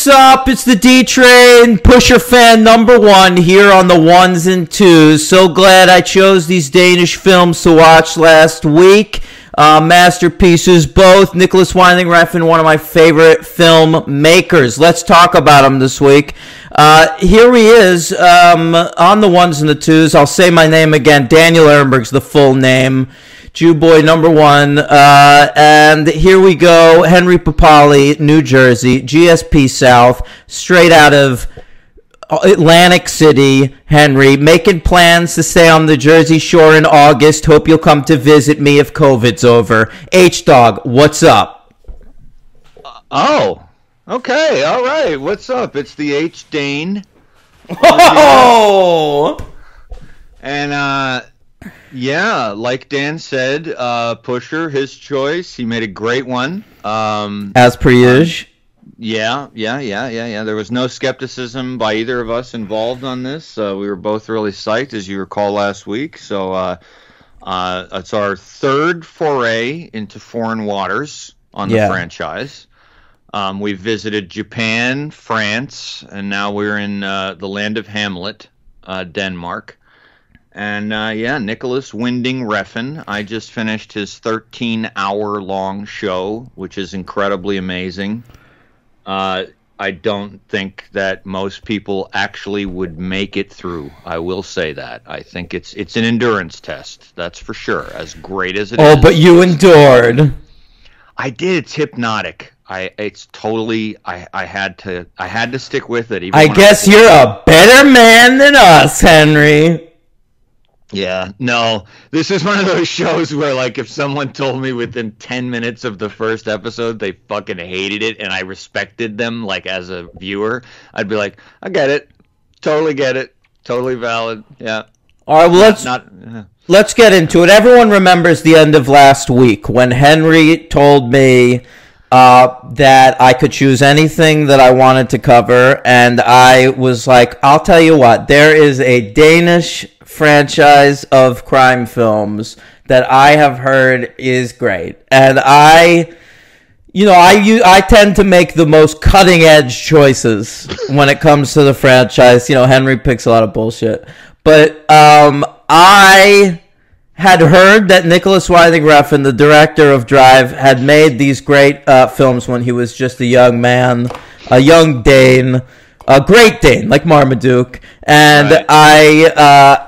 What's up? It's the D-Train, Pusher fan number one here on the ones and twos. So glad I chose these Danish films to watch last week. Masterpieces, both. Nicholas Winding Refn, one of my favorite filmmakers. Let's talk about him this week. Here he is on the ones and the twos. I'll say my name again. Daniel Ehrenberg's the full name. Jew boy number one. And here we go. Henry Papali, New Jersey, GSP South, straight out of Atlantic City. Henry, making plans to stay on the Jersey Shore in August. Hope you'll come to visit me if COVID's over. H-Dog, what's up? Okay, all right. What's up? It's the H-Dane. Oh! And, yeah, like Dan said, Pusher, his choice. He made a great one. As per usual. Yeah. There was no skepticism by either of us involved on this. We were both really psyched, as you recall last week. So it's our third foray into foreign waters on the franchise. We visited Japan, France, and now we're in the land of Hamlet, Denmark. And, Nicholas Winding Refn. I just finished his 13-hour-long show, which is incredibly amazing. I don't think that most people actually would make it through. I will say that. I think it's an endurance test, that's for sure, as great as it is. Oh, but you endured. I did. It's hypnotic. I had to stick with it. I guess you're a better man than us, Henry. Yeah, no, this is one of those shows where, like, if someone told me within 10 minutes of the first episode they fucking hated it and I respected them, like, as a viewer, I'd be like, I get it. Totally get it. Totally valid. Yeah. All right, well, let's get into it. Everyone remembers the end of last week when Henry told me that I could choose anything that I wanted to cover, and I was like, I'll tell you what, there is a Danish franchise of crime films that I have heard is great, and I tend to make the most cutting edge choices when it comes to the franchise. Henry picks a lot of bullshit, but I had heard that Nicholas Winding Refn, the director of Drive, had made these great films when he was just a young man, a young Dane, a great Dane like Marmaduke, and right.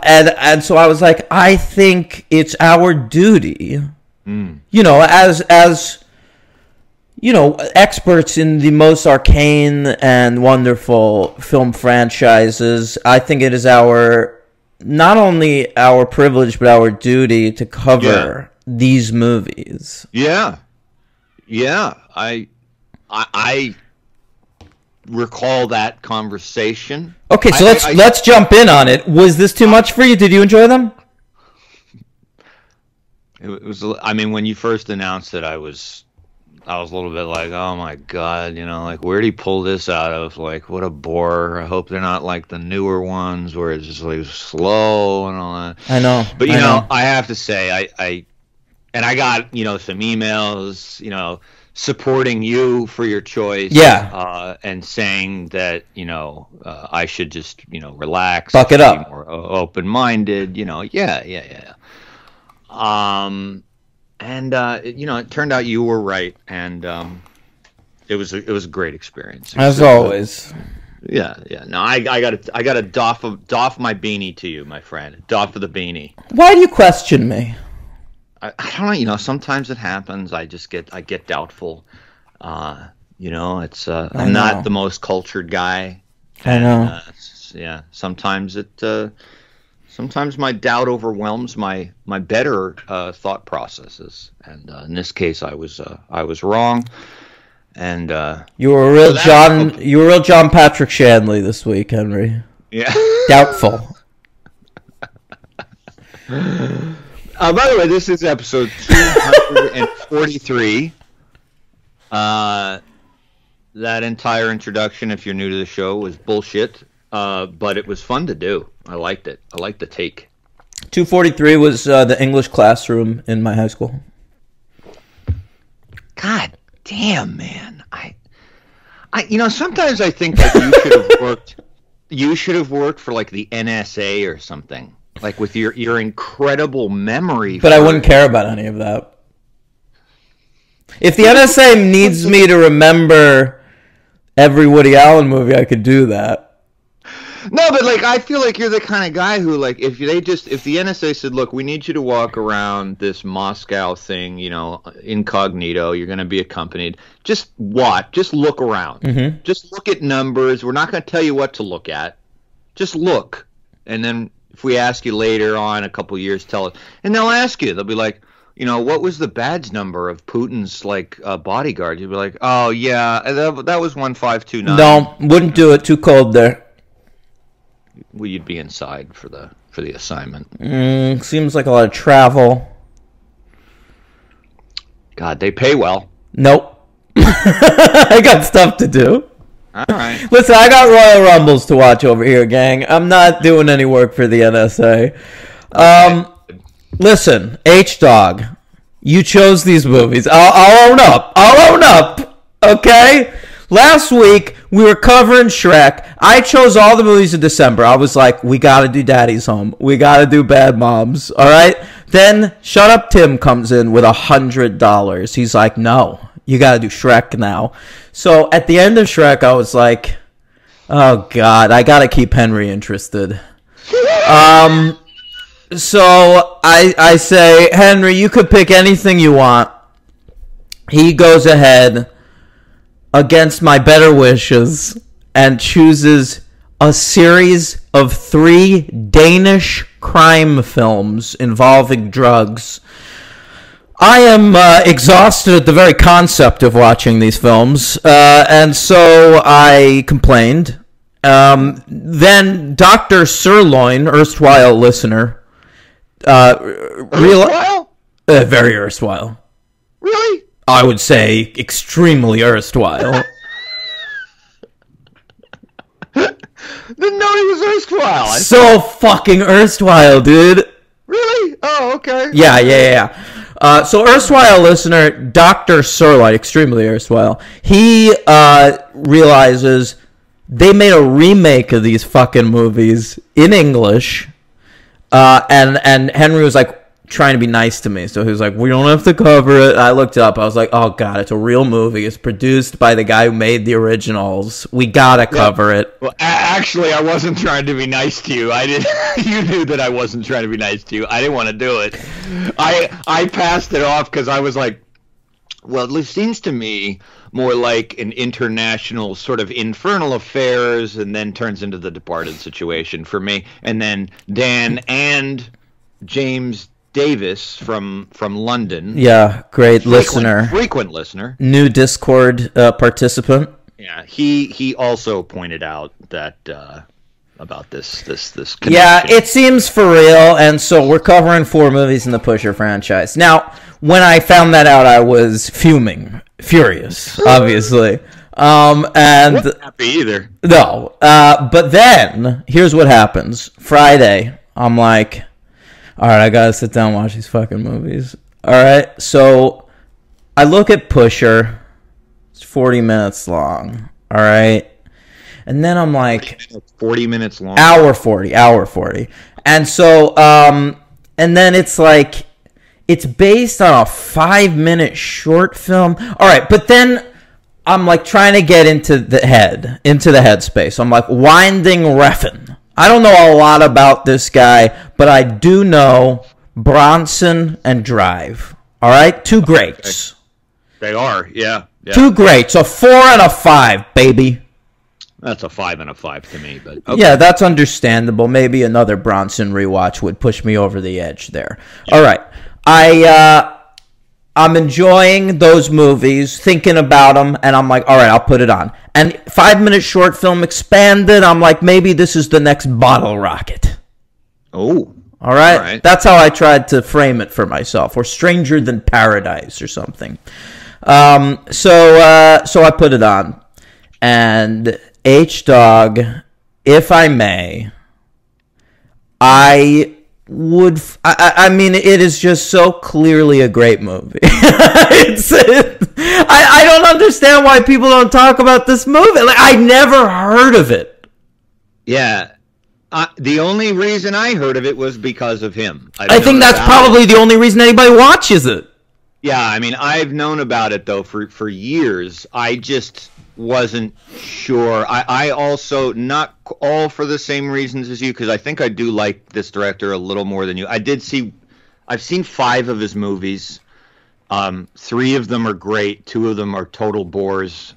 And so I was like, I think it's our duty, as experts in the most arcane and wonderful film franchises. I think it is not only our privilege, but our duty to cover these movies. Yeah. I recall that conversation. Okay, so let's jump in on it. Was this too much for you? Did you enjoy them? It was. I mean, when you first announced it, I was a little bit like, oh my god, like, where'd he pull this out of? Like, what a bore. I hope they're not like the newer ones where it's just like slow and all that. I know. But I have to say, I got, some emails, supporting you for your choice. Yeah. And saying that, I should just, relax. Buck it up. Be more open-minded, yeah. And it turned out you were right, and it was a great experience. As always. Yeah. No, I gotta doff my beanie to you, my friend. Doff of the beanie. Why do you question me? I don't know. Sometimes it happens. I get doubtful. It's I'm not the most cultured guy. I know. Sometimes my doubt overwhelms my better thought processes, and in this case, I was wrong. And you were a real John Patrick Shanley this week, Henry. Yeah, doubtful. By the way, this is episode 243. That entire introduction, if you're new to the show, was bullshit. But it was fun to do. I liked it. I liked the take. 243 was the English classroom in my high school. God damn, man. Sometimes I think like you should have worked for like the NSA or something, like with your incredible memory. But I wouldn't care about any of that. If the NSA needs me to remember every Woody Allen movie, I could do that. No, but like I feel like you're the kind of guy who, like, if the NSA said, "Look, we need you to walk around this Moscow thing, incognito. You're going to be accompanied. Just watch. Just look around. Mm-hmm. Just look at numbers. We're not going to tell you what to look at. Just look. And then if we ask you later on, a couple years, tell us. And they'll ask you. They'll be like, what was the badge number of Putin's bodyguard? You'd be like, oh yeah, that was 1529. No, wouldn't do it. Too cold there. Well, you'd be inside for the assignment. Seems like a lot of travel. God, they pay well. Nope. I got stuff to do. All right. Listen, I got Royal Rumbles to watch over here, gang. I'm not doing any work for the NSA. Listen, H-Dog, you chose these movies. I'll own up. I'll own up. Okay? Last week, we were covering Shrek. I chose all the movies in December. I was like, we got to do Daddy's Home. We got to do Bad Moms. All right? Then Shut Up Tim comes in with $100. He's like, no, you got to do Shrek now. So at the end of Shrek, I was like, oh, God, I got to keep Henry interested. So I say, Henry, you could pick anything you want. He goes ahead against my better wishes and chooses a series of 3 Danish crime films involving drugs. I am exhausted at the very concept of watching these films, and so I complained. Then Dr. Sirloin, erstwhile listener, very erstwhile. Really? I would say extremely erstwhile. Didn't know he was erstwhile. So fucking erstwhile, dude. Really? Oh, okay. Yeah. So erstwhile listener, Dr. Sirloin, extremely erstwhile, he realizes they made a remake of these fucking movies in English, and Henry was like trying to be nice to me, so he was like, we don't have to cover it. I looked it up. I was like, oh god, it's a real movie. It's produced by the guy who made the originals. We gotta cover it. Well, actually, I wasn't trying to be nice to you. I did. You knew that I wasn't trying to be nice to you. I didn't want to do it. I passed it off because I was like, well, it seems to me more like an international sort of Infernal Affairs, and then turns into The Departed situation for me. And then Dan and James Davis from London. Yeah, great frequent listener, new Discord participant. Yeah, he also pointed out that about this connection. Yeah, it seems for real, and so we're covering 4 movies in the Pusher franchise. Now, when I found that out, I was furious, obviously. And wasn't happy either. No, but then here's what happens. Friday, I'm like, all right, I gotta sit down and watch these fucking movies. All right, so I look at Pusher. It's 40 minutes long. All right, and then I'm like, 40 minutes long. Hour 40. And so, and then it's like, it's based on a 5-minute short film. All right, but then I'm like trying to get into the headspace. I'm like, Winding Refn. I don't know a lot about this guy, but I do know Bronson and Drive. All right? 2 greats. They are, yeah. 2 greats. A 4 and a 5, baby. That's a 5 and a 5 to me, but okay. Yeah, that's understandable. Maybe another Bronson rewatch would push me over the edge there. Yeah. All right. I'm enjoying those movies, thinking about them, and I'm like, all right, I'll put it on. And 5-minute short film expanded, I'm like, maybe this is the next Bottle Rocket. Oh. All right? That's how I tried to frame it for myself, or Stranger Than Paradise or something. So I put it on. And H-Dog, if I may, I I mean, it is just so clearly a great movie. I don't understand why people don't talk about this movie. Like, I never heard of it. Yeah. The only reason I heard of it was because of him. I think that's probably the only reason anybody watches it. Yeah, I mean, I've known about it, though, for years. I just wasn't sure. I also, not all for the same reasons as you, because I think I do like this director a little more than you. I've seen 5 of his movies. 3 of them are great. 2 of them are total bores.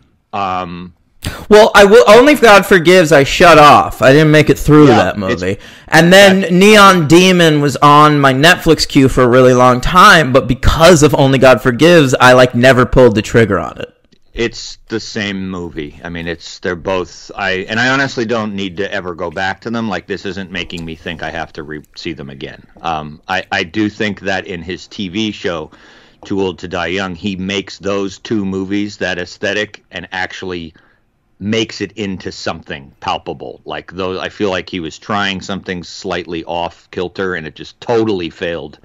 Well, I will Only God Forgives. I shut off. I didn't make it through that movie. And then Neon Demon was on my Netflix queue for a really long time, but because of Only God Forgives, I never pulled the trigger on it. It's the same movie. I mean, they're both. I honestly don't need to ever go back to them. Like, this isn't making me think I have to see them again. I do think that in his TV show, Too Old to Die Young, he makes those 2 movies, that aesthetic, and actually makes it into something palpable. Like, those, I feel like he was trying something slightly off kilter, and it just totally failed.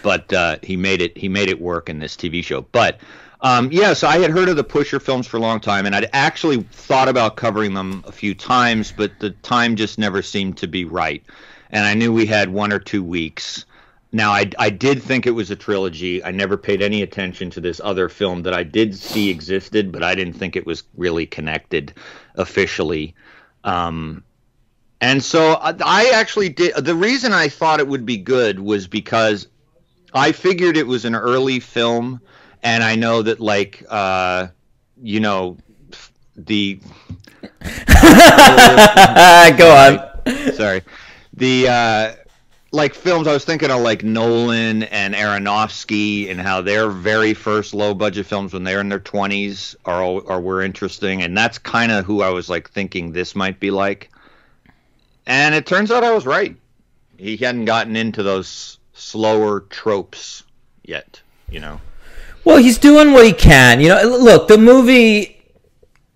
But he made it work in this TV show. But so I had heard of the Pusher films for a long time, and I'd actually thought about covering them a few times, but the time just never seemed to be right. And I knew we had 1 or 2 weeks. Now, I did think it was a trilogy. I never paid any attention to this other film that I did see existed, but I didn't think it was really connected officially. And so I actually did. The reason I thought it would be good was because I figured it was an early film, and I know that, the... Go on. Sorry. Films, I was thinking of Nolan and Aronofsky, and how their very first low budget films when they're in their 20s were interesting, and that's kind of who I was thinking this might be like. And it turns out I was right. He hadn't gotten into those slower tropes yet, Well, he's doing what he can. Look, the movie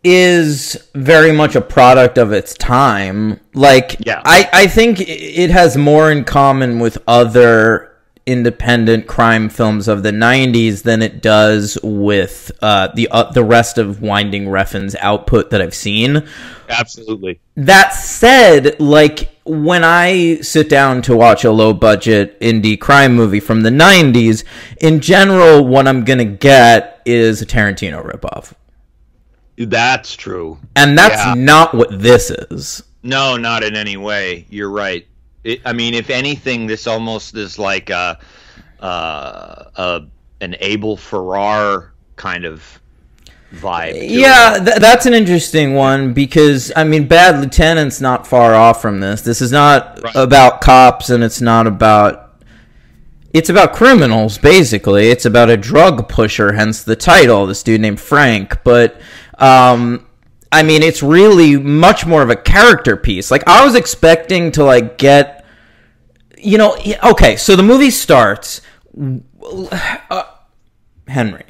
is very much a product of its time. I think it has more in common with other independent crime films of the 90s than it does with the rest of Winding Refn's output that I've seen. Absolutely. That said, when I sit down to watch a low-budget indie crime movie from the 90s, in general, what I'm going to get is a Tarantino ripoff. That's true. And that's not what this is. No, not in any way. You're right. If anything, this almost is like an Abel Ferrar kind of vibe. Yeah, that's an interesting one because, Bad Lieutenant's not far off from this. This is not about cops, and it's not about... It's about criminals, basically. It's about a drug pusher, hence the title, this dude named Frank. But, it's really much more of a character piece. I was expecting to, get... okay, so the movie starts... Henry.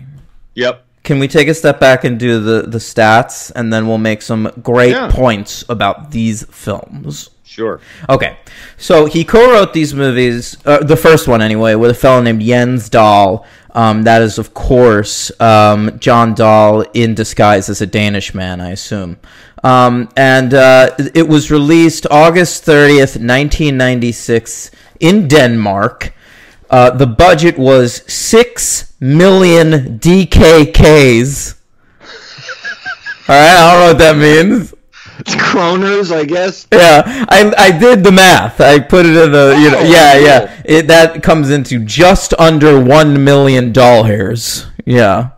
Yep. Can we take a step back and do the stats, and then we'll make some great points about these films? Sure. Okay, so he co-wrote these movies, the first one anyway, with a fellow named Jens Dahl. That is, of course, John Dahl in disguise as a Danish man, I assume. It was released August 30th, 1996 in Denmark. The budget was 6 million DKKs. All right, I don't know what that means. It's kroners, I guess. Yeah, I did the math. I put it in the that comes into just under $1 million doll hairs. Yeah.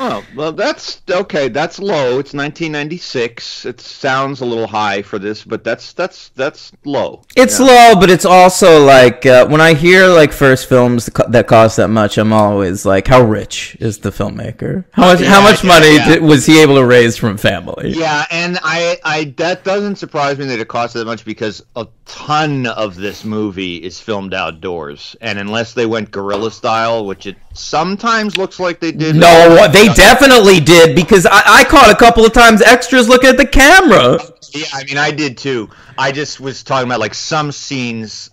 Oh, well, that's okay. That's low. It's 1996. It sounds a little high for this, but that's low. It's low, but it's also when I hear first films that cost that much, I'm always like, how rich is the filmmaker? How much money was he able to raise from family? Yeah, and I that doesn't surprise me that it cost that much because a ton of this movie is filmed outdoors, and unless they went guerrilla style, which it sometimes looks like they did. No, they definitely did, because I caught a couple of times extras looking at the camera. Yeah, I did too. I just was talking about some scenes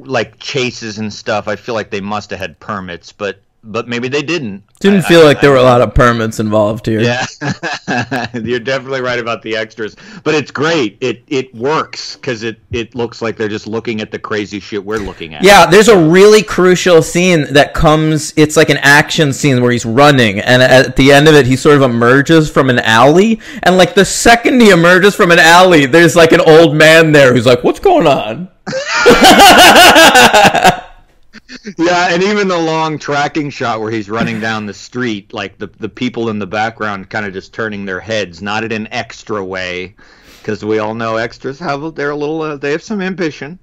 like chases and stuff, I feel like they must have had permits, but maybe they didn't. Didn't feel like there were a lot of permits involved here. Yeah, you're definitely right about the extras, but it's great. It works because it looks like they're just looking at the crazy shit we're looking at. Yeah, there's a really crucial scene that comes. It's like an action scene where he's running, and at the end of it, he sort of emerges from an alley. And like the second he emerges from an alley, there's like an old man there who's like, "What's going on?" Yeah, and even the long tracking shot where he's running down the street, like the people in the background kind of just turning their heads, not in an extra way, because we all know extras they have some ambition.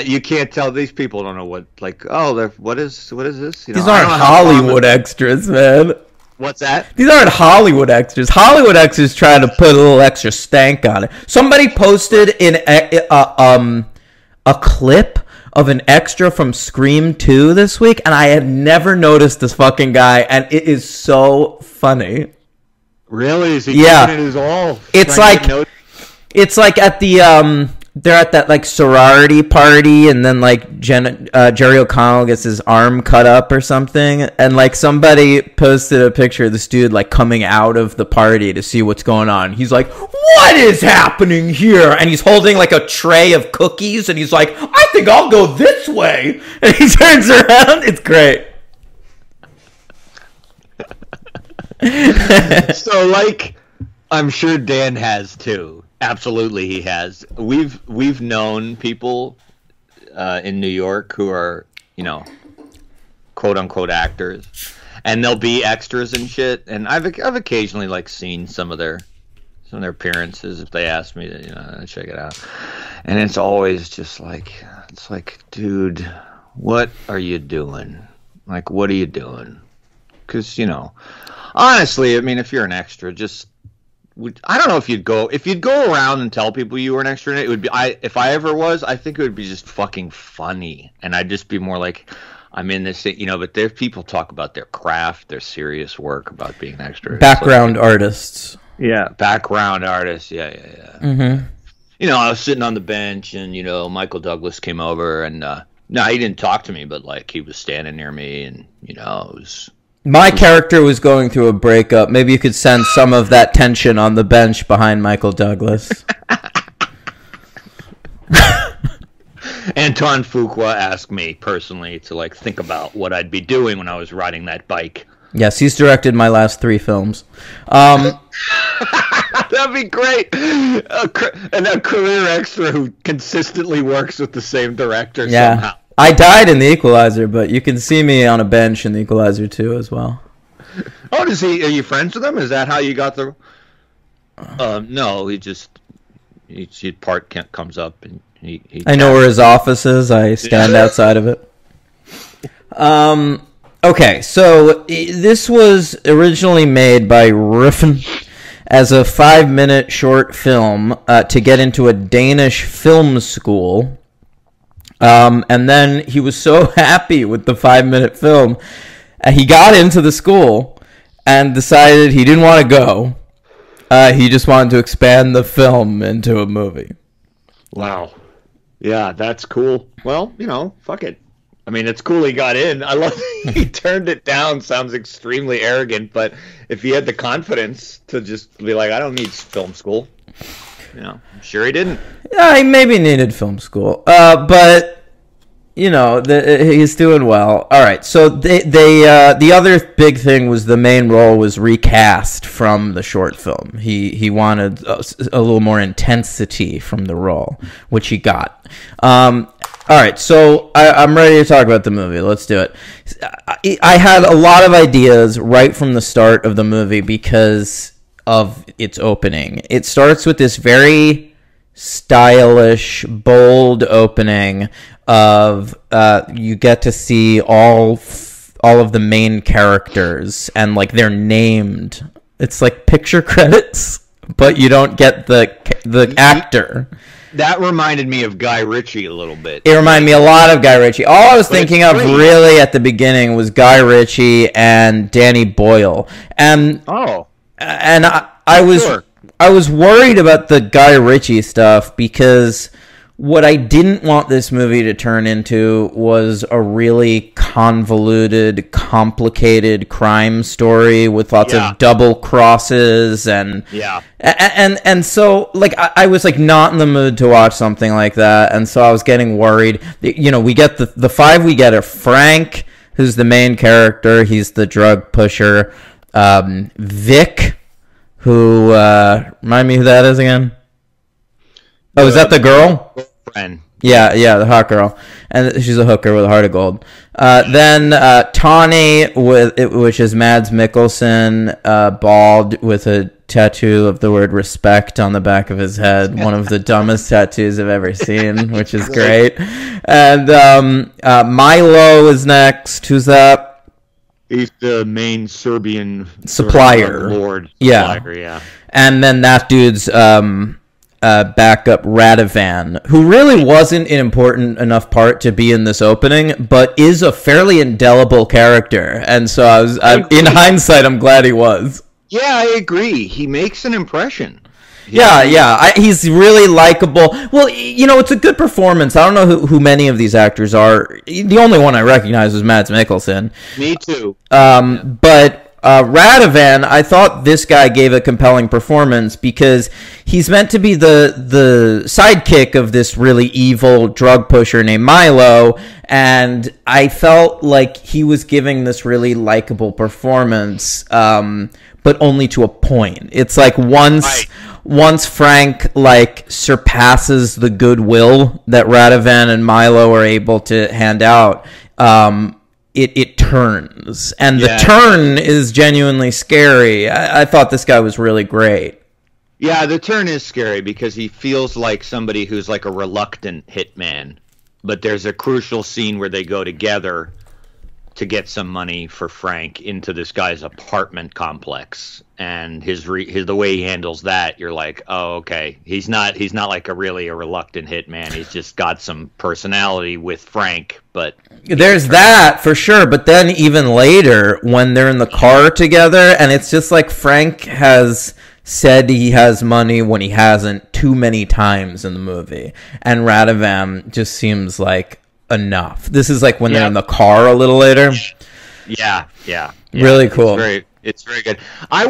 You can't tell, these people don't know what, like, what is this? These aren't Hollywood extras, man. What's that? These aren't Hollywood extras. Hollywood extras trying to put a little extra stank on it. Somebody posted in a clip of an extra from Scream 2 this week, and I had never noticed this fucking guy, and it is so funny. Really? Is he yeah. It his all? It's like at the they're at that like sorority party, and then like Jerry O'Connell gets his arm cut up or something, and like somebody posted a picture of this dude like coming out of the party to see what's going on. He's like, "What is happening here?" And he's holding like a tray of cookies, and he's like, "I think I'll go this way." And he turns around. It's great. So, like, I'm sure Dan has too. Absolutely, he has. We've known people in New York who are, quote unquote actors, and they'll be extras and shit. And I've occasionally like seen some of their appearances if they ask me to check it out. And it's always just like, dude, what are you doing? Like, what are you doing? Because honestly, I mean, if you're an extra, I don't know if you'd go around and tell people you were an extra. It would be if I ever was, I think it would be just fucking funny, and I'd just be more like, I'm in this, But there's people talk about their craft, their serious work about being an extra. Background artists. Yeah, background artists. Yeah. Mm-hmm. I was sitting on the bench, and Michael Douglas came over, and no, he didn't talk to me, but like he was standing near me, and it was. My character was going through a breakup. Maybe you could sense some of that tension on the bench behind Michael Douglas. Antoine Fuqua asked me personally to like think about what I'd be doing when I was riding that bike. Yes, he's directed my last 3 films. That'd be great. And a career extra who consistently works with the same director somehow. I died in The Equalizer, but you can see me on a bench in The Equalizer 2 as well. Oh, are you friends with him? Is that how you got the... no, he part comes up and he I know where his office is. I stand outside of it. Okay, so this was originally made by Riffen as a 5-minute short film to get into a Danish film school. And then he was so happy with the 5-minute film, he got into the school and decided he didn't want to go. He just wanted to expand the film into a movie. Wow. Yeah, that's cool. Well, fuck it. I mean, it's cool he got in. I love he turned it down. Sounds extremely arrogant, but if he had the confidence to just be like, I don't need film school. I'm sure he didn't. Yeah, he maybe needed film school. But he's doing well. All right. So the other big thing was the main role was recast from the short film. He wanted a little more intensity from the role, which he got. All right. So I'm ready to talk about the movie. Let's do it. I had a lot of ideas right from the start of the movie because of its opening. It starts with this very stylish, bold opening of you get to see all of the main characters and like they're named. It's like picture credits, but you don't get the actor. That reminded me of Guy Ritchie a little bit. It reminded me a lot of Guy Ritchie. All I was thinking of really at the beginning was Guy Ritchie and Danny Boyle. And I was worried about the Guy Ritchie stuff because What I didn't want this movie to turn into was a really convoluted, complicated crime story with lots of double crosses and so like I was like not in the mood to watch something like that, and so I was getting worried. You know, we get the five we get are Frank, who's the main character. He's the drug pusher. Vic, who remind me who that is again. Oh, is that the girl? Friend. Yeah, the hot girl, and she's a hooker with a heart of gold. Then Tawny, which is Mads Mikkelsen, bald with a tattoo of the word respect on the back of his head. One of the dumbest tattoos I've ever seen, which is great. And Milo is next. Who's that? He's the main Serbian supplier. Lord. Yeah. And then that dude's backup Radovan, who really wasn't an important enough part to be in this opening, but is a fairly indelible character. And so in hindsight, I'm glad he was. Yeah, I agree. He makes an impression. He's really likable. Well, you know, it's a good performance. I don't know who many of these actors are. The only one I recognize was Mads Mikkelsen. Me too. But Radovan, I thought this guy gave a compelling performance because he's meant to be the sidekick of this really evil drug pusher named Milo, and I felt like he was giving this really likable performance, but only to a point. It's like once Frank like surpasses the goodwill that Radovan and Milo are able to hand out, it turns, and the turn is genuinely scary. I thought this guy was really great. Yeah, the turn is scary because he feels like somebody who's like a reluctant hitman, but there's a crucial scene where they go together to get some money for Frank into this guy's apartment complex, and his the way he handles that, you're like, oh, okay, he's not like a reluctant hitman. He's just got some personality with Frank, but there's that for sure. But then even later when they're in the car together, and it's just like Frank has said he has money when he hasn't too many times in the movie, and Radovan just seems like enough. This is like when they're in the car a little later. Yeah. Really cool. It's very good. I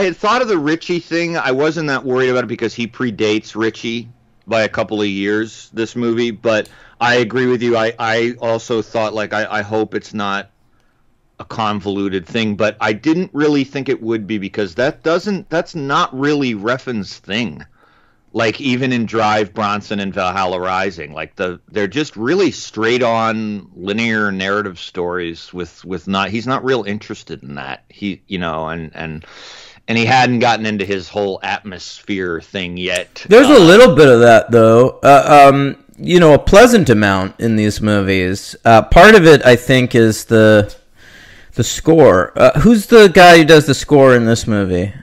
had thought of the Richie thing. I wasn't that worried about it because he predates Richie by a couple of years, this movie, but I agree with you. I also thought, like, I hope it's not a convoluted thing, but I didn't really think it would be because that's not really Refn's thing. Like, even in Drive, Bronson, and Valhalla Rising, like they're just really straight on linear narrative stories with not, he's not real interested in that. He, you know, and he hadn't gotten into his whole atmosphere thing yet. There's a little bit of that though. You know, a pleasant amount in these movies. Part of it, I think, is the score. Who's the guy who does the score in this movie?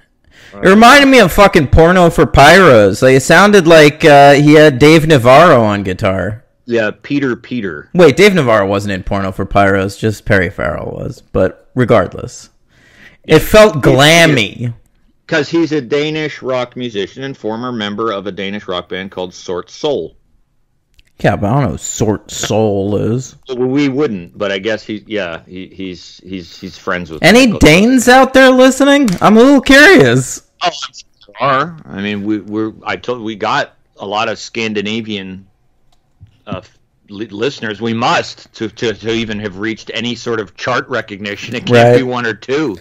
It reminded me of fucking Porno for Pyros. Like, it sounded like he had Dave Navarro on guitar. Yeah, Peter. Wait, Dave Navarro wasn't in Porno for Pyros, just Perry Farrell was. But regardless, it felt glammy. Because he's a Danish rock musician and former member of a Danish rock band called Sort Soul. Yeah, but I don't know what Sort Soul is. We wouldn't, but I guess he's friends with any Danes out there listening? I'm a little curious. Oh, are. I mean, we got a lot of Scandinavian listeners. We must to even have reached any sort of chart recognition. It can't be one or two.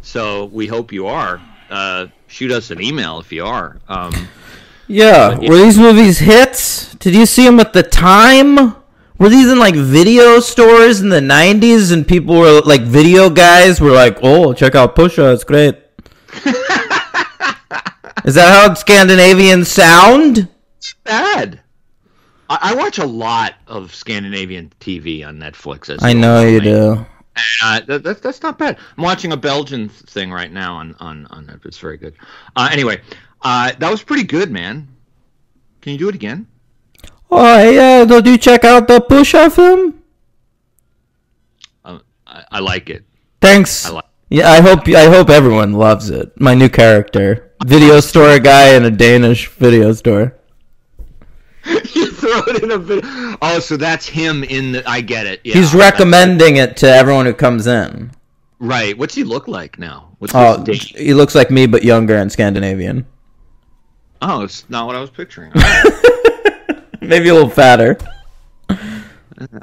So we hope you are. Shoot us an email if you are. Yeah, were these movies hits? Did you see them at the time? Were these in like video stores in the 90s and people were like, video guys were like, oh, check out Pusha, it's great. Is that how Scandinavians sound? It's bad. I watch a lot of Scandinavian TV on Netflix. I know you do. That's not bad. I'm watching a Belgian thing right now on Netflix. It's very good. Anyway, that was pretty good, man. Can you do it again? Oh, yeah. Did you check out the Pusha film? I like it. Thanks. Yeah, I hope everyone loves it. My new character. Video store guy in a Danish video store. You throw it in a video. Oh, so that's him in the. I get it. Yeah, he's recommending it to everyone who comes in. Right. What's he look like now? What's he looks like me, but younger and Scandinavian. Oh, it's not what I was picturing. Maybe a little fatter.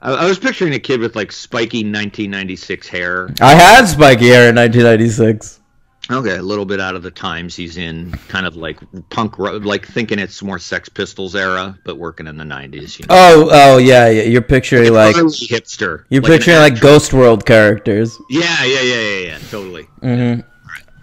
I was picturing a kid with like spiky 1996 hair. I had spiky hair in 1996. Okay, a little bit out of the times he's in, kind of like punk, like thinking it's more Sex Pistols era, but working in the 90s. You know? Oh, yeah. You're picturing like hipster. You're picturing like Ghost World characters. Yeah. Totally. Mm-hmm.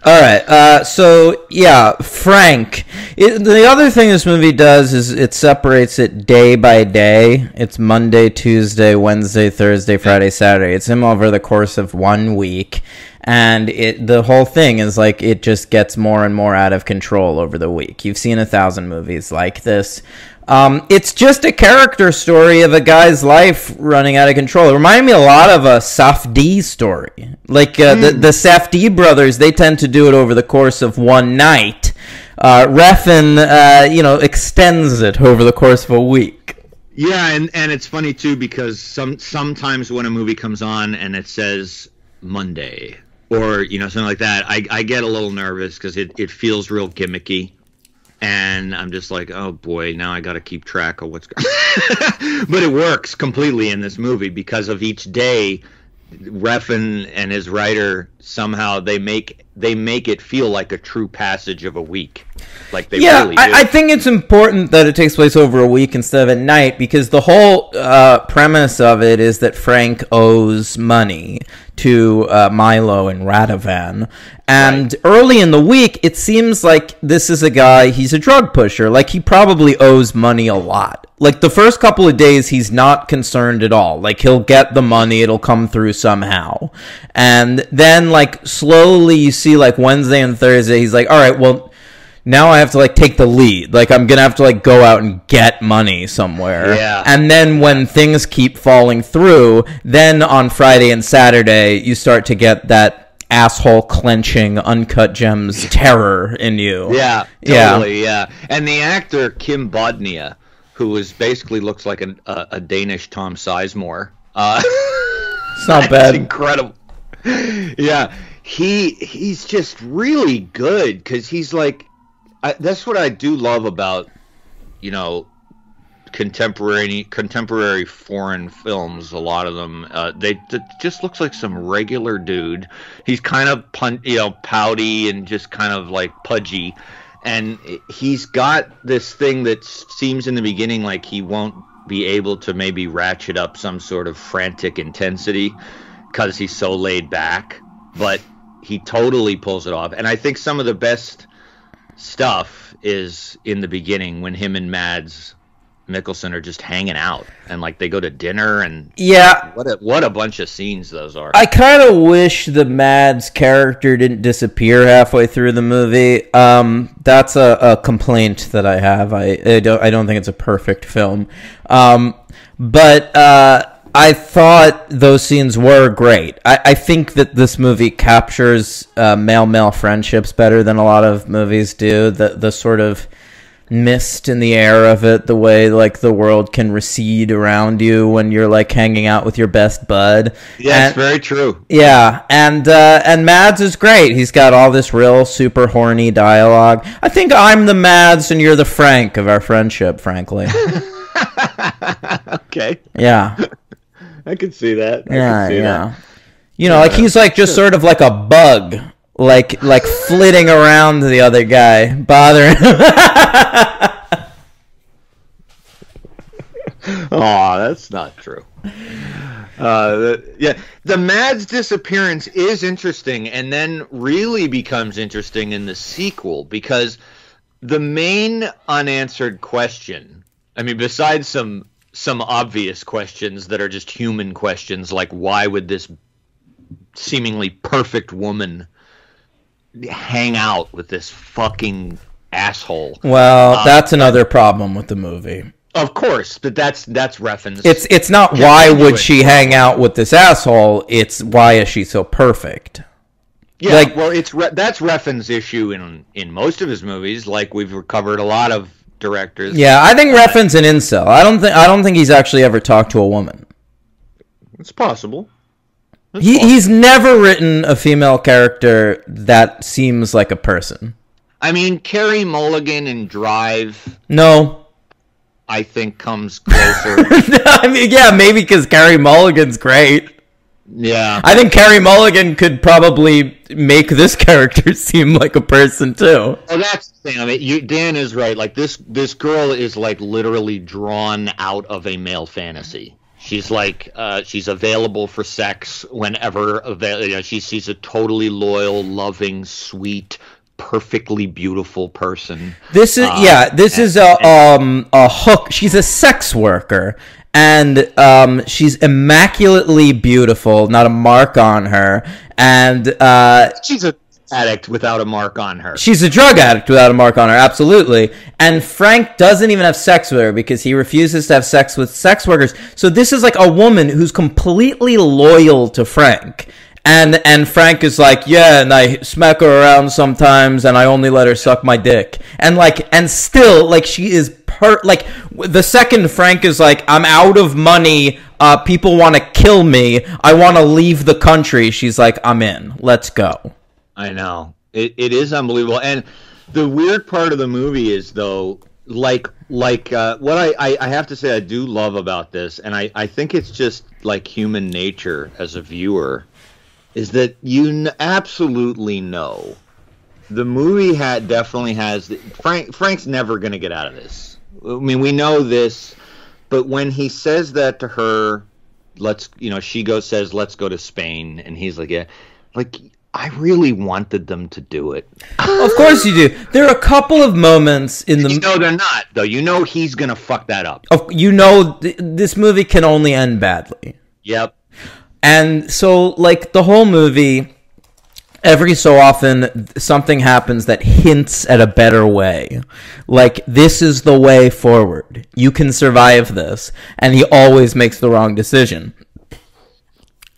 All right. So yeah, Frank. The other thing this movie does is it separates it day by day. It's Monday, Tuesday, Wednesday, Thursday, Friday, Saturday. It's him over the course of 1 week. And the whole thing is like it just gets more and more out of control over the week. You've seen 1,000 movies like this. It's just a character story of a guy's life running out of control. It reminded me a lot of a Safdie story. Like the Safdie brothers, they tend to do it over the course of one night. Refn, extends it over the course of a week. Yeah, and it's funny too because sometimes when a movie comes on and it says Monday or something like that, I get a little nervous because it feels real gimmicky. And I'm just like, oh boy, now I got to keep track of what's going on. But it works completely in this movie because of each day. Refn and his writer somehow they make it feel like a true passage of a week, like they really do. I think it's important that it takes place over a week instead of at night because the whole premise of it is that Frank owes money to Milo and Radovan. And early in the week, it seems like this is a guy, he's a drug pusher. Like, he probably owes money a lot. Like, the first couple of days, he's not concerned at all. Like, he'll get the money, it'll come through somehow. And then, like, slowly you see, like, Wednesday and Thursday, he's like, all right, well, now I have to, like, take the lead. Like, I'm gonna have to, like, go out and get money somewhere. Yeah. And then when things keep falling through, then on Friday and Saturday, you start to get that asshole clenching Uncut Gems terror in you. Yeah, totally, yeah. And the actor, Kim Bodnia, who basically looks like a Danish Tom Sizemore. It's not bad. It's incredible. Yeah, he's just really good because he's like, that's what I do love about, contemporary foreign films. A lot of them, they just looks like some regular dude. He's kind of pouty and just kind of like pudgy, and he's got this thing that seems in the beginning like he won't be able to maybe ratchet up some sort of frantic intensity because he's so laid back, but he totally pulls it off. And I think some of the best stuff is in the beginning when him and Mads Mikkelsen are just hanging out and like they go to dinner and what a bunch of scenes those are. I kind of wish the Mads character didn't disappear halfway through the movie. That's a complaint that I have. I don't think it's a perfect film, but I thought those scenes were great. I think that this movie captures male-male friendships better than a lot of movies do. The sort of mist in the air of it, the way like the world can recede around you when you're like hanging out with your best bud. Yeah, it's very true. Yeah, and Mads is great. He's got all this real super horny dialogue. I think I'm the Mads and you're the Frank of our friendship, frankly. Okay. Yeah. I can see that. Yeah. Like he's like just sort of like a bug. Like flitting around the other guy, bothering him. Oh, that's not true. The Mads disappearance is interesting, and then really becomes interesting in the sequel because the main unanswered question, I mean, besides some obvious questions that are just human questions, like why would this seemingly perfect woman hang out with this fucking asshole? Well, that's another problem with the movie. Of course, but that's Refn's. It's not why would she hang out with this asshole. It's why is she so perfect? Yeah, like, well, that's Refn's issue in most of his movies. Like we've covered a lot of directors. Yeah, I think Refn's an incel. I don't think he's actually ever talked to a woman. It's possible. He's never written a female character that seems like a person. I mean, Carey Mulligan in Drive. No. I think comes closer. I mean, yeah, maybe because Carey Mulligan's great. Yeah. I think Carey Mulligan could probably make this character seem like a person too. Well, that's the thing. I mean, Dan is right. Like this girl is like literally drawn out of a male fantasy. She's like, she's available for sex whenever available. You know, she's a totally loyal, loving, sweet, perfectly beautiful person. This is this is a hook. She's a sex worker. And she's immaculately beautiful, not a mark on her. And she's a addict without a mark on her. She's a drug addict without a mark on her, absolutely. And Frank doesn't even have sex with her because he refuses to have sex with sex workers. So this is like a woman who's completely loyal to Frank. And Frank is like, yeah, and I smack her around sometimes, and I only let her suck my dick. And still, like, she is like, the second Frank is like, I'm out of money, people want to kill me, I want to leave the country, she's like, I'm in, let's go. I know. It is unbelievable. And the weird part of the movie is, though, what I have to say I do love about this, and I think it's just, like, human nature as a viewer, is that you absolutely know the movie definitely has Frank's never going to get out of this. I mean, we know this, but when he says that to her, she says, let's go to Spain, and he's like, yeah, like, I really wanted them to do it. Of course you do. There are a couple of moments in the... You know they're not, though. You know he's going to fuck that up. You know this movie can only end badly. Yep. And so, like, the whole movie, every so often, something happens that hints at a better way. Like, this is the way forward. You can survive this. And he always makes the wrong decision.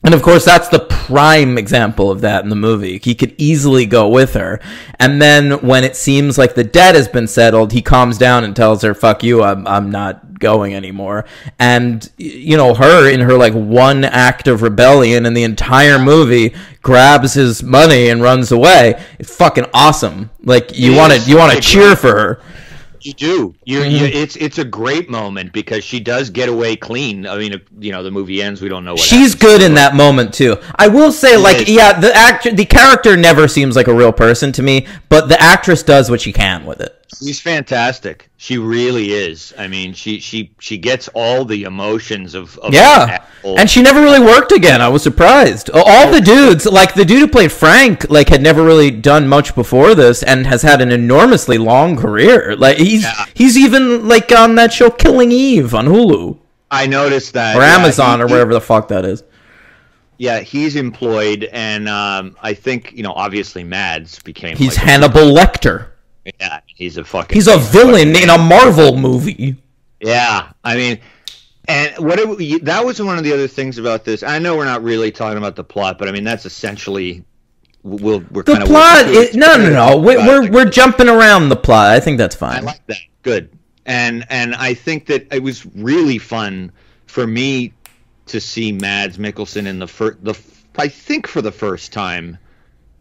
And of course, that's the prime example of that in the movie. He could easily go with her. And then when it seems like the debt has been settled, he calms down and tells her, fuck you, I'm not going anymore. And, you know, her, in her, like, one act of rebellion in the entire movie, grabs his money and runs away. It's fucking awesome. Like, you want to cheer for her. You do. It's a great moment because she does get away clean. I mean, you know, the movie ends. We don't know what she's good in that moment too. I will say, the character never seems like a real person to me, but the actress does what she can with it. She's fantastic. She really is. I mean, she gets all the emotions of and she never really worked again. I was surprised. All the dudes, like the dude who played Frank, like had never really done much before this, and has had an enormously long career. Like he's even like on that show Killing Eve on Hulu. I noticed that, or Amazon, or wherever the fuck that is. Yeah, he's employed, and I think, you know, obviously Mads became. He's like Hannibal Lecter. Yeah, he's a villain in a Marvel movie. Yeah, I mean, and that was one of the other things about this. I know we're not really talking about the plot, but I mean that's essentially we're kind of plot. No. We're jumping around the plot. I think that's fine. I like that. Good. And I think that it was really fun for me to see Mads Mikkelsen in I think for the first time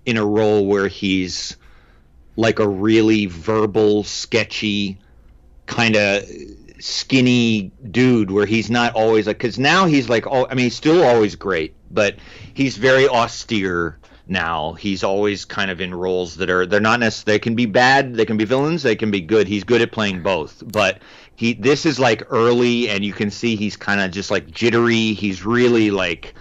in a role where he's like a really verbal, sketchy, kind of skinny dude, where he's not always like, because now he's like, he's still always great, but he's very austere now. He's always kind of in roles they're not necessarily, they can be bad, they can be villains, they can be good. He's good at playing both, but this is like early, and you can see he's kind of just like jittery. He's really like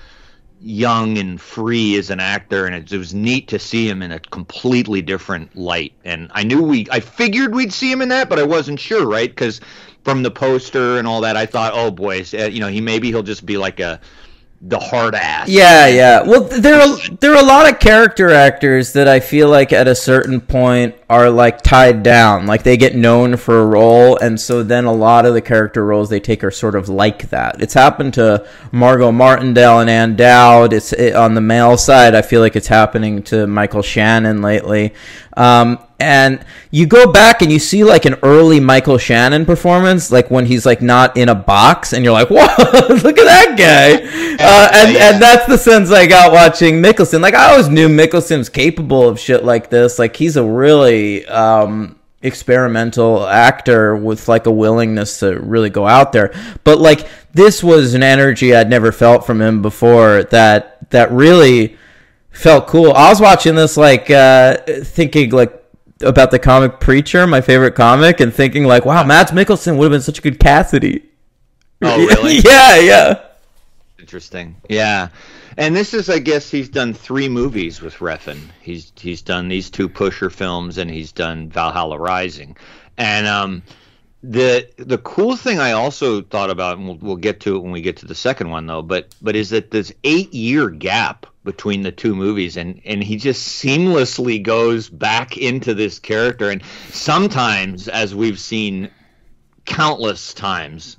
young and free as an actor, and it was neat to see him in a completely different light. And I figured we'd see him in that, but I wasn't sure, right? Because from the poster and all that, I thought, oh boy, you know, he'll just be like the hard ass. Yeah. Well, there are a lot of character actors that I feel like at a certain point are like tied down, like they get known for a role, and so then a lot of the character roles they take are sort of like that. It's happened to Margot Martindale and Ann Dowd. On the male side, I feel like it's happening to Michael Shannon lately. And you go back and you see like an early Michael Shannon performance, like when he's like not in a box, and you're like, whoa, look at that guy. And that's the sense I got watching Mikkelsen. Like, I always knew Mikkelsen was capable of shit like this. Like, he's a really experimental actor with like a willingness to really go out there. But like, this was an energy I'd never felt from him before that really felt cool. I was watching this like thinking like about the comic Preacher, my favorite comic, and thinking like, wow, Mads Mikkelsen would have been such a good Cassidy. Oh, really? Yeah. Interesting. Yeah. And this is, I guess, he's done 3 movies with Refn. He's done these 2 Pusher films, and he's done Valhalla Rising. And the cool thing I also thought about, and we'll get to it when we get to the second one, though, but is that this 8-year gap between the 2 movies, and he just seamlessly goes back into this character. And sometimes, as we've seen countless times,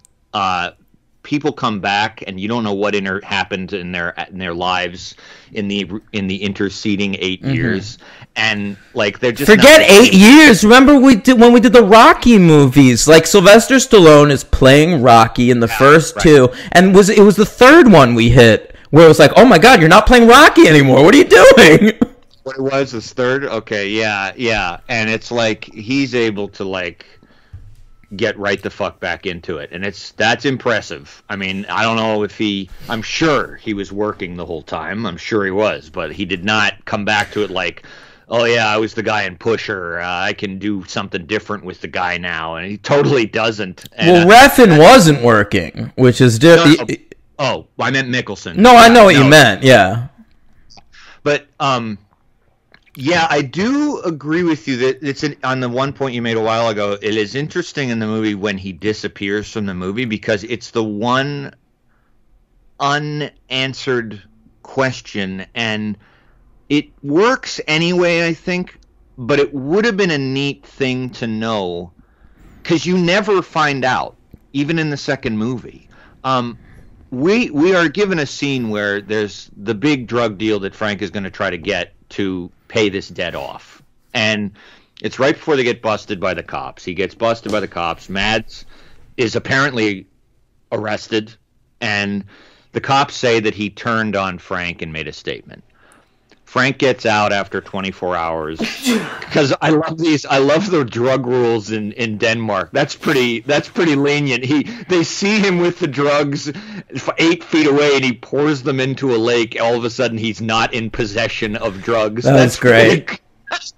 people come back and you don't know what happened in their lives in the interceding 8 years, and like they're just forget 8 years. Remember when we did the Rocky movies? Like, Sylvester Stallone is playing Rocky in the first 2, and it was the third one we hit where it was like, oh my god, you're not playing Rocky anymore. What are you doing? What it was, this third? Okay, yeah, and it's like he's able to like get right the fuck back into it, and that's impressive. I mean, I don't know if I'm sure he was working the whole time. I'm sure he was, but he did not come back to it like, oh yeah, I was the guy in Pusher. I can do something different with the guy now, and he totally doesn't. And, well, Refn wasn't working, which is different. No. Oh, I meant Mikkelsen. No, I know what you meant. Yeah, but yeah, I do agree with you that it's on the one point you made a while ago. It is interesting in the movie when he disappears from the movie, because it's the one unanswered question, and it works anyway, I think, but it would have been a neat thing to know, because you never find out, even in the second movie. We are given a scene where there's the big drug deal that Frank is going to try to get to pay this debt off, and it's right before they get busted by the cops. He gets busted by the cops. Mads is apparently arrested, and the cops say that he turned on Frank and made a statement. Frank gets out after 24 hours, because I love the drug rules in Denmark. That's pretty lenient. They see him with the drugs 8 feet away, and he pours them into a lake. All of a sudden, he's not in possession of drugs. That's great.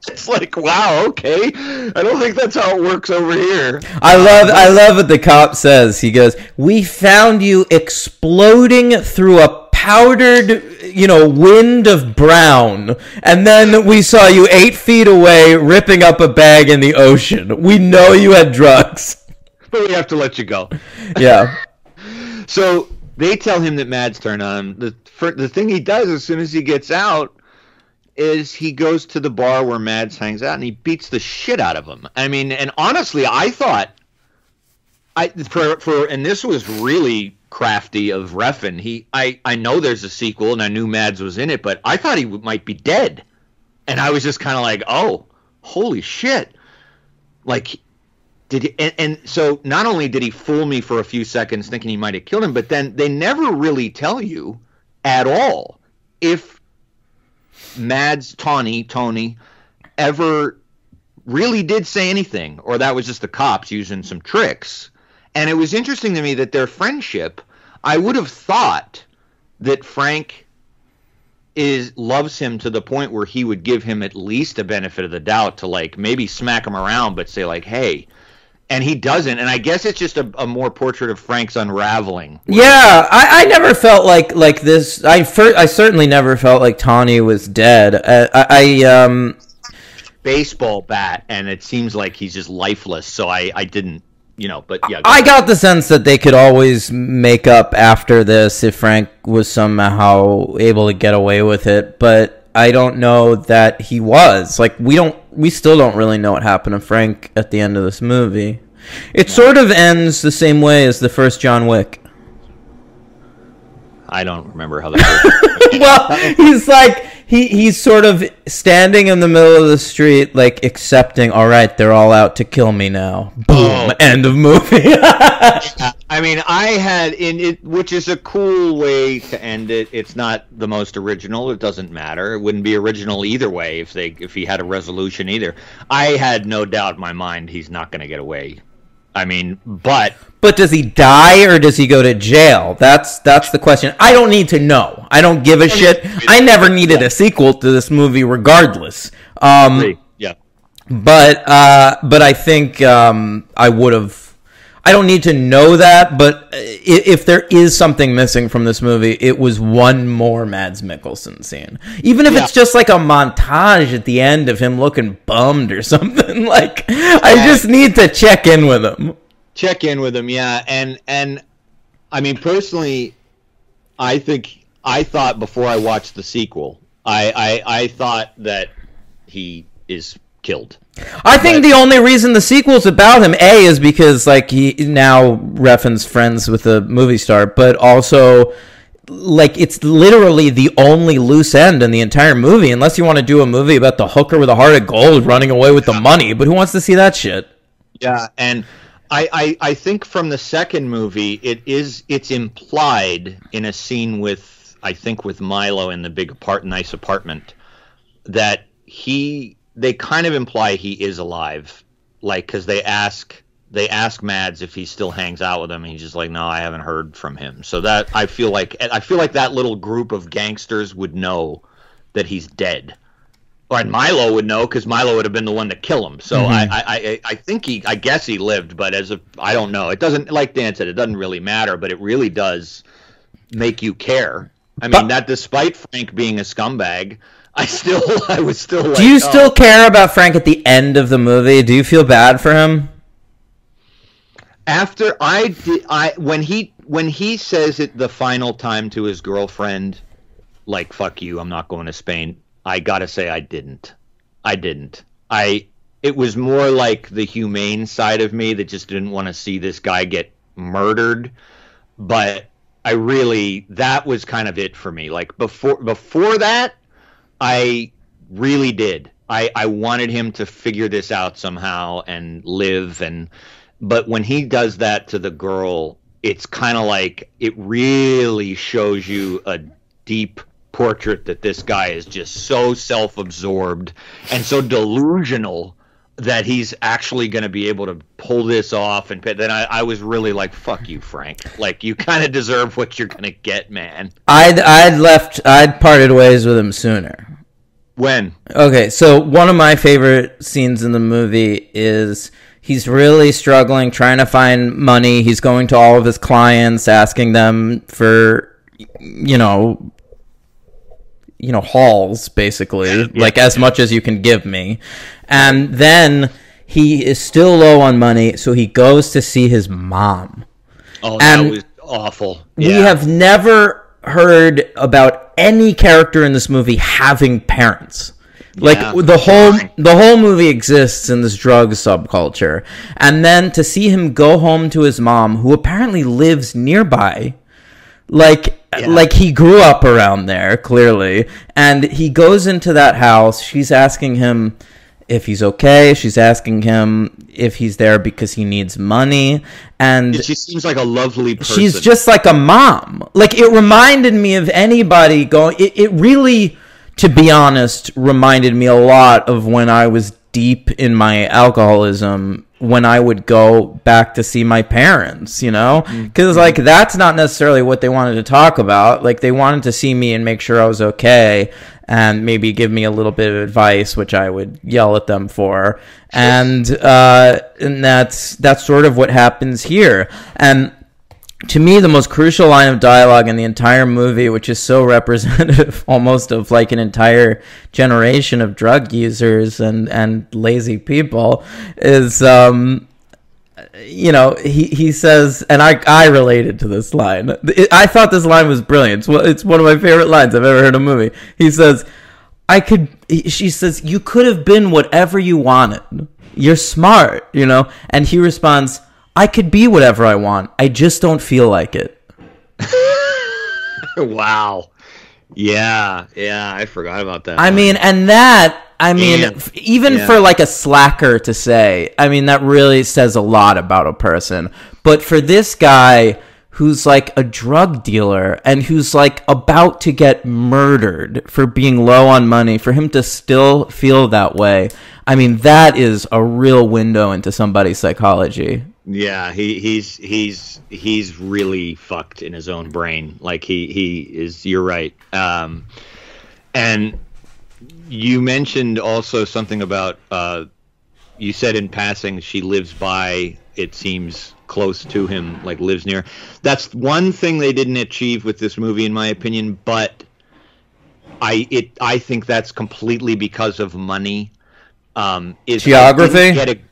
It's like, wow, okay. I don't think that's how it works over here. I love what the cop says. He goes, "We found you exploding through a powdered, wind of brown, and then we saw you 8 feet away ripping up a bag in the ocean. We know you had drugs, but we have to let you go." Yeah. So they tell him that Mads turned on him. The thing he does as soon as he gets out is he goes to the bar where Mads hangs out, and he beats the shit out of him. I mean, and honestly, I thought, and this was really crafty of Refn. I know there's a sequel, and I knew Mads was in it, but I thought he might be dead, and I was just kind of like, oh, holy shit! Like, and so not only did he fool me for a few seconds, thinking he might have killed him, but then they never really tell you at all if Mads Tony ever really did say anything, or that was just the cops using some tricks. And it was interesting to me that their friendship, I would have thought that Frank loves him to the point where he would give him at least a benefit of the doubt to like maybe smack him around, but say like, hey, and he doesn't. And I guess it's just a more portrait of Frank's unraveling. Yeah, I never felt like this. I certainly never felt like Tawny was dead. Baseball bat, and it seems like he's just lifeless. So I didn't. But yeah. I got the sense that they could always make up after this if Frank was somehow able to get away with it, but I don't know that he was. Like, we still don't really know what happened to Frank at the end of this movie. It sort of ends the same way as the first John Wick. I don't remember how that works. Well, he's like, he's sort of standing in the middle of the street, like accepting, all right, they're all out to kill me now. Boom, end of movie. Yeah, I mean, I had in it, which is a cool way to end it. It's not the most original. It doesn't matter. It wouldn't be original either way if he had a resolution either. I had no doubt in my mind he's not going to get away. I mean, but does he die or does he go to jail? That's the question. I don't need to know. I don't give a shit. I never needed a sequel to this movie, regardless. Yeah. But I think I would have. I don't need to know that, but if there is something missing from this movie, it was one more Mads Mikkelsen scene. Even if it's just like a montage at the end of him looking bummed or something. Like, I just need to check in with him. Check in with him, yeah. And I mean, personally, I thought before I watched the sequel, I thought that he is killed. I think the only reason the sequel's about him, A, is because like he now Refn's friends with a movie star, but also like it's literally the only loose end in the entire movie, unless you want to do a movie about the hooker with a heart of gold running away with the money. But who wants to see that shit? Yeah, and I think from the second movie, it's implied in a scene with Milo in the nice apartment that they kind of imply he is alive, like, because they ask Mads if he still hangs out with them, and he's just like, no, I haven't heard from him. So that I feel like that little group of gangsters would know that he's dead, and Milo would know because Milo would have been the one to kill him. So I guess he lived, but I don't know. It doesn't, like Dan said, it doesn't really matter, but it really does make you care. I mean, that despite Frank being a scumbag, I was still like, do you still care about Frank at the end of the movie? Do you feel bad for him? After when he says it the final time to his girlfriend, like, fuck you, I'm not going to Spain, I gotta say I didn't. It was more like the humane side of me that just didn't want to see this guy get murdered, but that was kind of it for me. Like, before that, I really did. I wanted him to figure this out somehow and live, but when he does that to the girl, it's kind of like it really shows you a deep portrait that this guy is just so self-absorbed and so delusional that he's actually going to be able to pull this off. And then I was really like, fuck you, Frank. Like, you kind of deserve what you're going to get, man. I'd parted ways with him sooner. When? Okay, so one of my favorite scenes in the movie is he's really struggling, trying to find money. He's going to all of his clients, asking them for, hauls, basically, like as much as you can give me. And then he is still low on money, so he goes to see his mom. Oh, that was awful. We have never heard about any character in this movie having parents. Like, the whole movie exists in this drug subculture. And then to see him go home to his mom, who apparently lives nearby, like he grew up around there, clearly, and he goes into that house. She's asking him if he's okay. She's asking him if he's there because he needs money, and she seems like a lovely person. She's just like a mom. Like, it reminded me of anybody going. It really, to be honest, reminded me a lot of when I was deep in my alcoholism, when I would go back to see my parents, because like that's not necessarily what they wanted to talk about. Like, they wanted to see me and make sure I was okay and maybe give me a little bit of advice, which I would yell at them for. And that's sort of what happens here. And to me, the most crucial line of dialogue in the entire movie, which is so representative almost of like an entire generation of drug users and lazy people, is, he says, and I related to this line. I thought this line was brilliant. It's one of my favorite lines I've ever heard in a movie. He says, she says, you could have been whatever you wanted. You're smart, And he responds, I could be whatever I want. I just don't feel like it. Wow. Yeah, yeah, I forgot about that. I mean, and that, I mean, even for like a slacker to say, I mean, that really says a lot about a person. But for this guy who's like a drug dealer and who's like about to get murdered for being low on money, for him to still feel that way, I mean, that is a real window into somebody's psychology. Yeah, he's really fucked in his own brain. Like he is. You're right. And you mentioned also something about. You said in passing she lives by. It seems close to him, like lives near. That's one thing they didn't achieve with this movie, in my opinion. But I think that's completely because of money. Geography.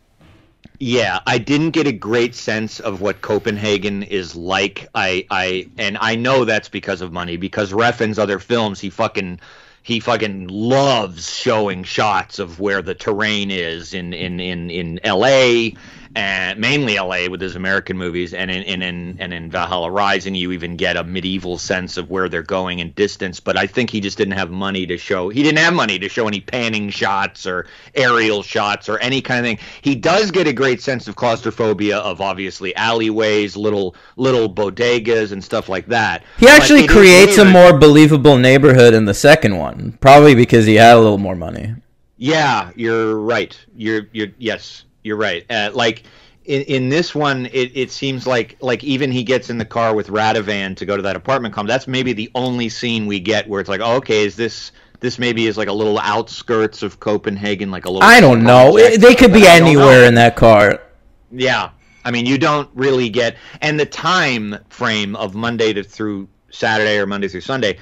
Yeah, I didn't get a great sense of what Copenhagen is like. And I know that's because of money. Because Refn's other films, he fucking loves showing shots of where the terrain is in L.A. and mainly L.A. with his American movies, and in Valhalla Rising, you even get a medieval sense of where they're going in distance. But I think he just didn't have money to show. He didn't have money to show any panning shots or aerial shots or any kind of thing. He does get a great sense of claustrophobia of obviously alleyways, little bodegas and stuff like that. He actually creates a more believable neighborhood in the second one, probably because he had a little more money. Yeah, you're right. Yes. You're right. Like in this one, it seems like even he gets in the car with Radovan to go to that apartment complex. That's maybe the only scene we get where it's like, oh, okay, is this maybe is like a little outskirts of Copenhagen, like a little. I don't know. They could be anywhere in that car. Yeah, I mean, you don't really get, and the time frame of Monday through Saturday or Monday through Sunday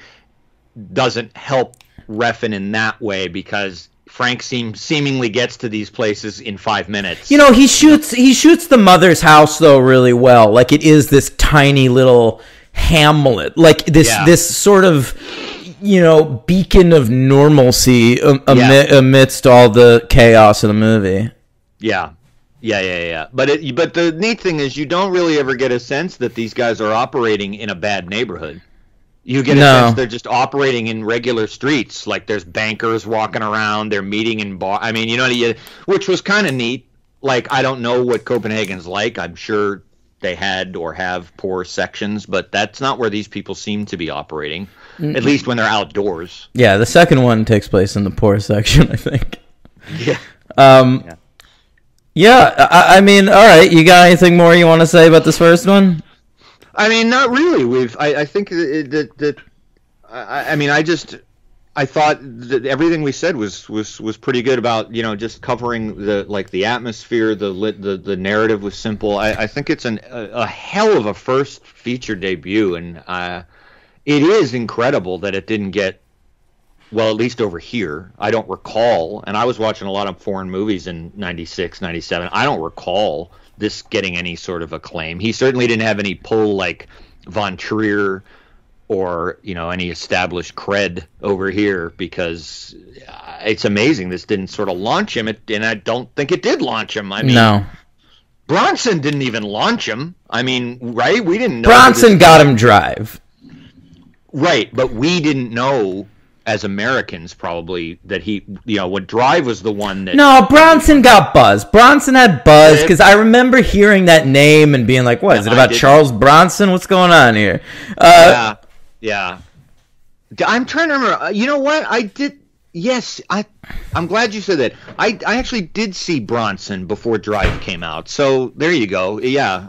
doesn't help Refn in that way because Frank seemingly gets to these places in 5 minutes. You know, he shoots the mother's house though really well. Like it is this tiny little hamlet, like this sort of, you know, beacon of normalcy amidst all the chaos of the movie. Yeah. But the neat thing is you don't really ever get a sense that these guys are operating in a bad neighborhood. You get a sense they're just operating in regular streets. Like there's bankers walking around, they're meeting in bar. I mean, you know, which was kind of neat. Like I don't know what Copenhagen's like. I'm sure they had or have poor sections, but that's not where these people seem to be operating. At least when they're outdoors. Yeah, the second one takes place in the poor section, I think. Yeah. Yeah. I mean, all right. You got anything more you want to say about this first one? I mean, not really. I think that I thought that everything we said was pretty good about, you know, just covering the atmosphere, the narrative was simple. I think it's a hell of a first feature debut, and it is incredible that it didn't get, well, at least over here. I don't recall, and I was watching a lot of foreign movies in 96, 97. I don't recall this getting any sort of acclaim. He certainly didn't have any pull like Von Trier or, you know, any established cred over here, because it's amazing this didn't sort of launch him, and I don't think it did launch him. I mean, no. Bronson didn't even launch him. I mean, right? We didn't know. Bronson got him Drive. Right, but we didn't know as Americans probably that he, you know, what Drive was the one that. No, Bronson got buzz. Bronson had buzz because I remember hearing that name and being like, "What is it about Charles Bronson? What's going on here?" Yeah. I'm trying to remember. You know what? I did. Yes, I'm glad you said that. I actually did see Bronson before Drive came out. So there you go. Yeah,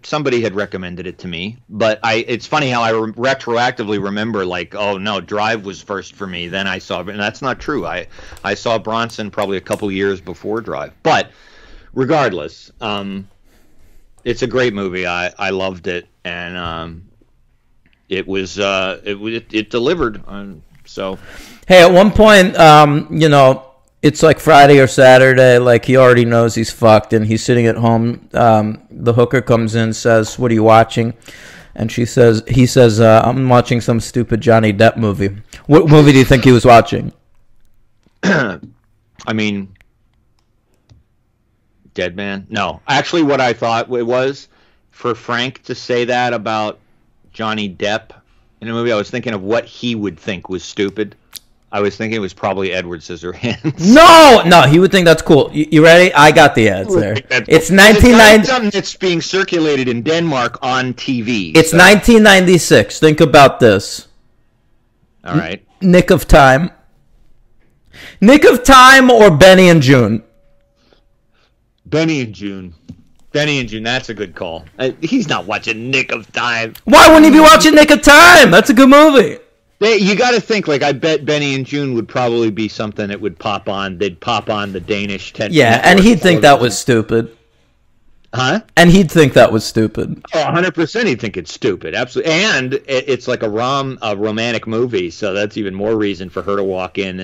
somebody had recommended it to me, but it's funny how I retroactively remember like, oh no, Drive was first for me. Then I saw, and that's not true. I saw Bronson probably a couple years before Drive. But regardless, it's a great movie. I loved it, and it delivered. So. Hey, at one point, you know, it's like Friday or Saturday, like he already knows he's fucked, and he's sitting at home. The hooker comes in, says, "What are you watching?" And he says, "I'm watching some stupid Johnny Depp movie." What movie do you think he was watching? I mean, Dead Man? No. Actually, what I thought it was, for Frank to say that about Johnny Depp in a movie, I was thinking of what he would think was stupid. I was thinking it was probably Edward Scissorhands. No, he would think that's cool. You ready? I got the answer. It's 1990. Something that's being circulated in Denmark on TV. It's 1996. Think about this. All right. Nick of Time. Nick of Time or Benny and June? Benny and June. Benny and June, that's a good call. He's not watching Nick of Time. Why wouldn't he be watching Nick of Time? That's a good movie. You got to think, like, I bet Benny and June would probably be something that would pop on. They'd pop on the Danish Yeah, and he'd think that was stupid. Huh? And he'd think that was stupid. Oh, 100% he'd think it's stupid. Absolutely. And it's like a romantic movie, so that's even more reason for her to walk in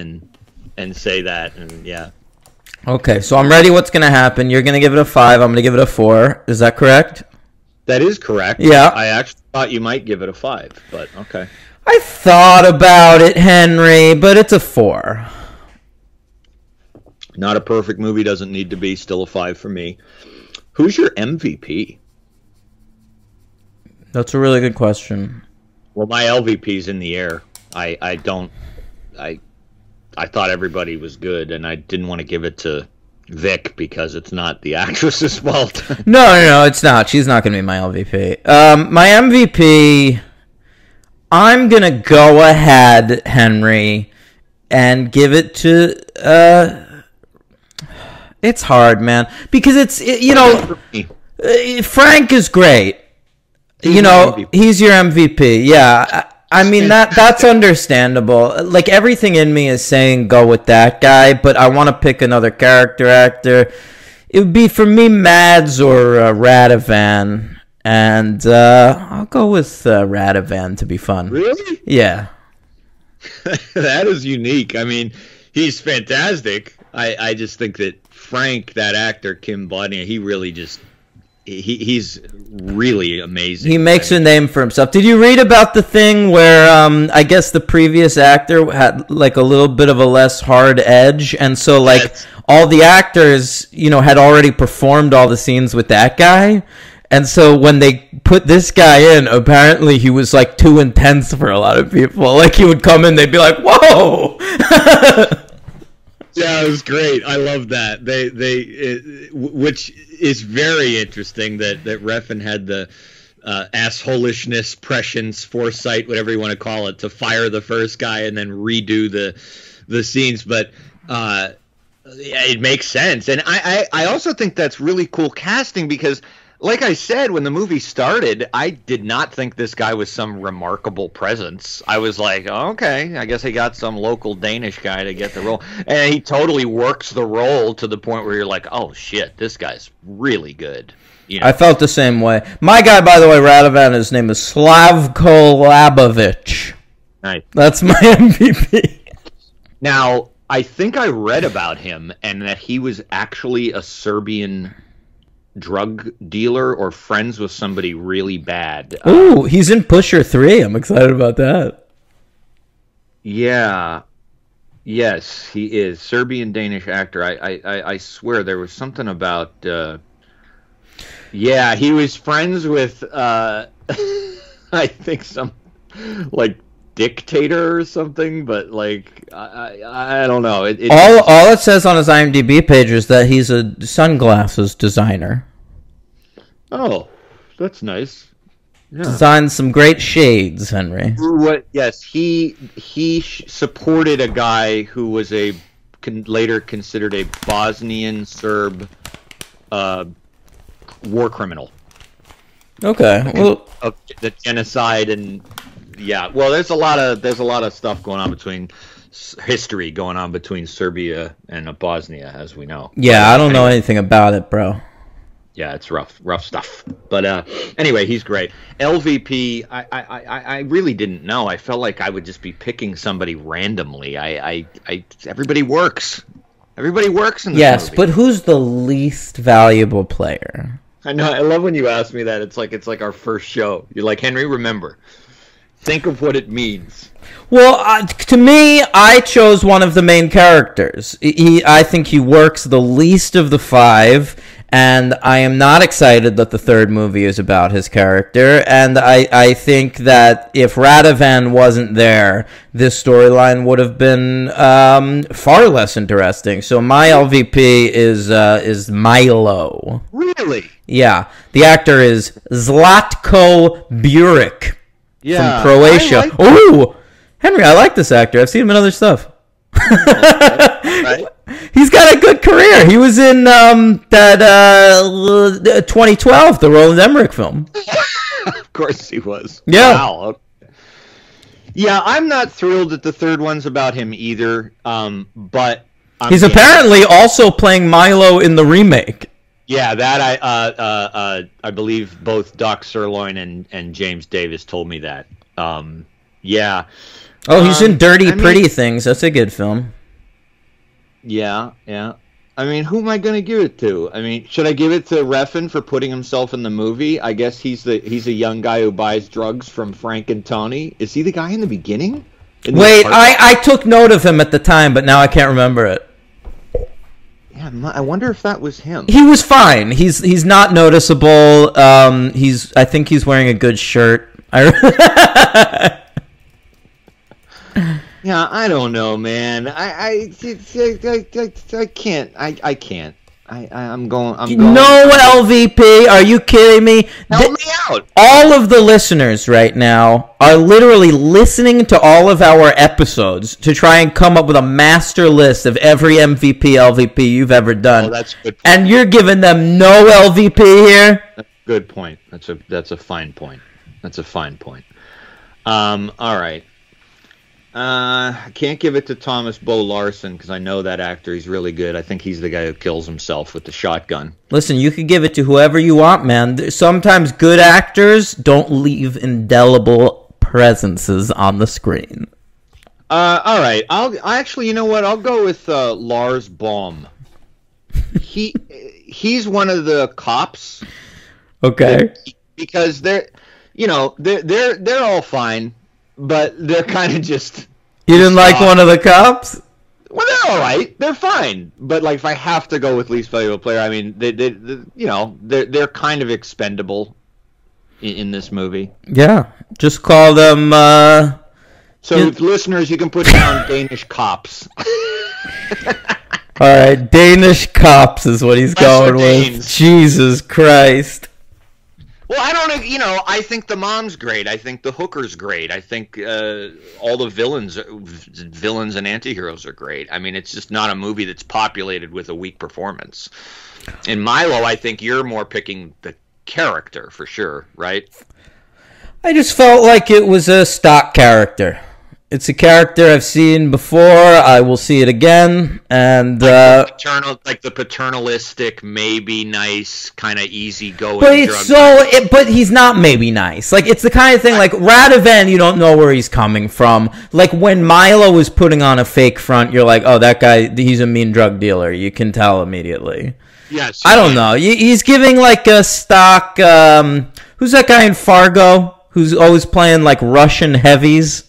and say that. And yeah. Okay, so I'm ready. What's going to happen? You're going to give it a 5. I'm going to give it a 4. Is that correct? That is correct. Yeah. I actually thought you might give it a 5, but okay. I thought about it, Henry, but it's a 4. Not a perfect movie, doesn't need to be. Still a 5 for me. Who's your MVP? That's a really good question. Well, my LVP's in the air. I thought everybody was good, and I didn't want to give it to Vic because it's not the actress's fault. No, it's not. She's not going to be my LVP. My MVP, I'm going to go ahead, Henry, and give it to... It's hard, man, because Frank is great. He's your MVP. Yeah, I mean that's understandable. Like, everything in me is saying go with that guy, but I want to pick another character actor. It would be for me Mads or Radovan, and I'll go with Radovan to be fun. Really? Yeah. That is unique. I mean, he's fantastic. I just think that Frank, that actor, Kim Bodnia, he really just... He's really amazing. He makes a name for himself. Did you read about the thing where I guess the previous actor had like a little bit of a less hard edge, and so like all the actors, had already performed all the scenes with that guy, and so when they put this guy in, apparently he was like too intense for a lot of people. Like, he would come in, they'd be like, "Whoa!" Yeah, it was great. I love that. Which is very interesting that Refn had the assholishness, prescience, foresight, whatever you want to call it, to fire the first guy and then redo the scenes. But it makes sense, and I also think that's really cool casting because, like I said, when the movie started, I did not think this guy was some remarkable presence. I was like, oh, okay, I guess he got some local Danish guy to get the role. And he totally works the role to the point where you're like, oh, shit, this guy's really good. I felt the same way. My guy, by the way, Radovan, his name is Slavko Labovich. Nice. That's my MVP. Now, I think I read about him and that he was actually a Serbian drug dealer or friends with somebody really bad. Ooh, he's in Pusher 3. I'm excited about that. Yeah. Yes, he is. Serbian-Danish actor. I swear there was something about... yeah, he was friends with, I think some, like, dictator or something, but, like, I don't know. All it says on his IMDb page is that he's a sunglasses designer. Oh, that's nice. Yeah. Designed some great shades, Henry. Yes, he supported a guy who was later considered a Bosnian Serb war criminal. Okay, well, of the genocide and well, there's a lot of stuff going on between history going on between Serbia and Bosnia, as we know. Yeah, I don't know anything about it, bro. Yeah, it's rough stuff. But anyway, he's great. LVP, I really didn't know. I felt like I would just be picking somebody randomly. Everybody works. Everybody works in this movie. But who's the least valuable player? I know. I love when you ask me that. It's like our first show. You're like, Henry, remember. Think of what it means. Well, to me, I chose one of the main characters. I think he works the least of the 5, And I am not excited that the third movie is about his character. And I think that if Radovan wasn't there, this storyline would have been far less interesting. So my LVP is Milo. Really? Yeah. The actor is Zlatko Buric from Croatia. Oh, Henry, I like this actor. I've seen him in other stuff. Right? He's got a good career. He was in that 2012, the Roland Emmerich film. Of course he was. Yeah. Wow. Okay. Yeah, I'm not thrilled that the third one's about him either. But he's apparently also playing Milo in the remake. Yeah, that I believe both Doc Sirloin and James Davis told me that. Yeah. Oh, he's in Dirty Pretty Things. That's a good film. Yeah. I mean, who am I going to give it to? I mean, should I give it to Refn for putting himself in the movie? I guess he's a young guy who buys drugs from Frank and Tony. Is he the guy in the beginning? Wait, I took note of him at the time, but now I can't remember it. Yeah, I wonder if that was him. He was fine. He's not noticeable. I think he's wearing a good shirt. Yeah, I don't know, man. I can't. I'm going. No LVP. Are you kidding me? Help me out. All of the listeners right now are literally listening to all of our episodes to try and come up with a master list of every MVP, LVP you've ever done. Oh, that's a good point. And you're giving them no LVP here? That's a good point. That's a fine point. That's a fine point. All right. I can't give it to Thomas Bo Larson because I know that actor. He's really good. I think he's the guy who kills himself with the shotgun. Listen, you could give it to whoever you want, man. Sometimes good actors don't leave indelible presences on the screen. All right. Actually, you know what? I'll go with Lars Baum. He's one of the cops. Okay. Because they're all fine. But they're kind of just... You didn't like one of the cops? Well, they're all right. They're fine. But like, if I have to go with least valuable player, I mean, they're kind of expendable in this movie. Yeah, just call them. Listeners, you can put down Danish cops. All right, Danish cops is what he's going with. Jesus Christ. Well, I don't know. I think the mom's great. I think the hooker's great. I think all the villains and antiheroes are great. I mean, it's just not a movie that's populated with a weak performance. In Milo, I think you're more picking the character for sure, right? I just felt like it was a stock character. It's a character I've seen before. I will see it again, and like the paternalistic, maybe nice, kind of easygoing. But he's not maybe nice. Like it's the kind of thing like Radovan. You don't know where he's coming from. Like when Milo was putting on a fake front, you're like, oh, that guy, he's a mean drug dealer. You can tell immediately. Yes. I don't know. He's giving like a stock. Who's that guy in Fargo? Who's always playing like Russian heavies?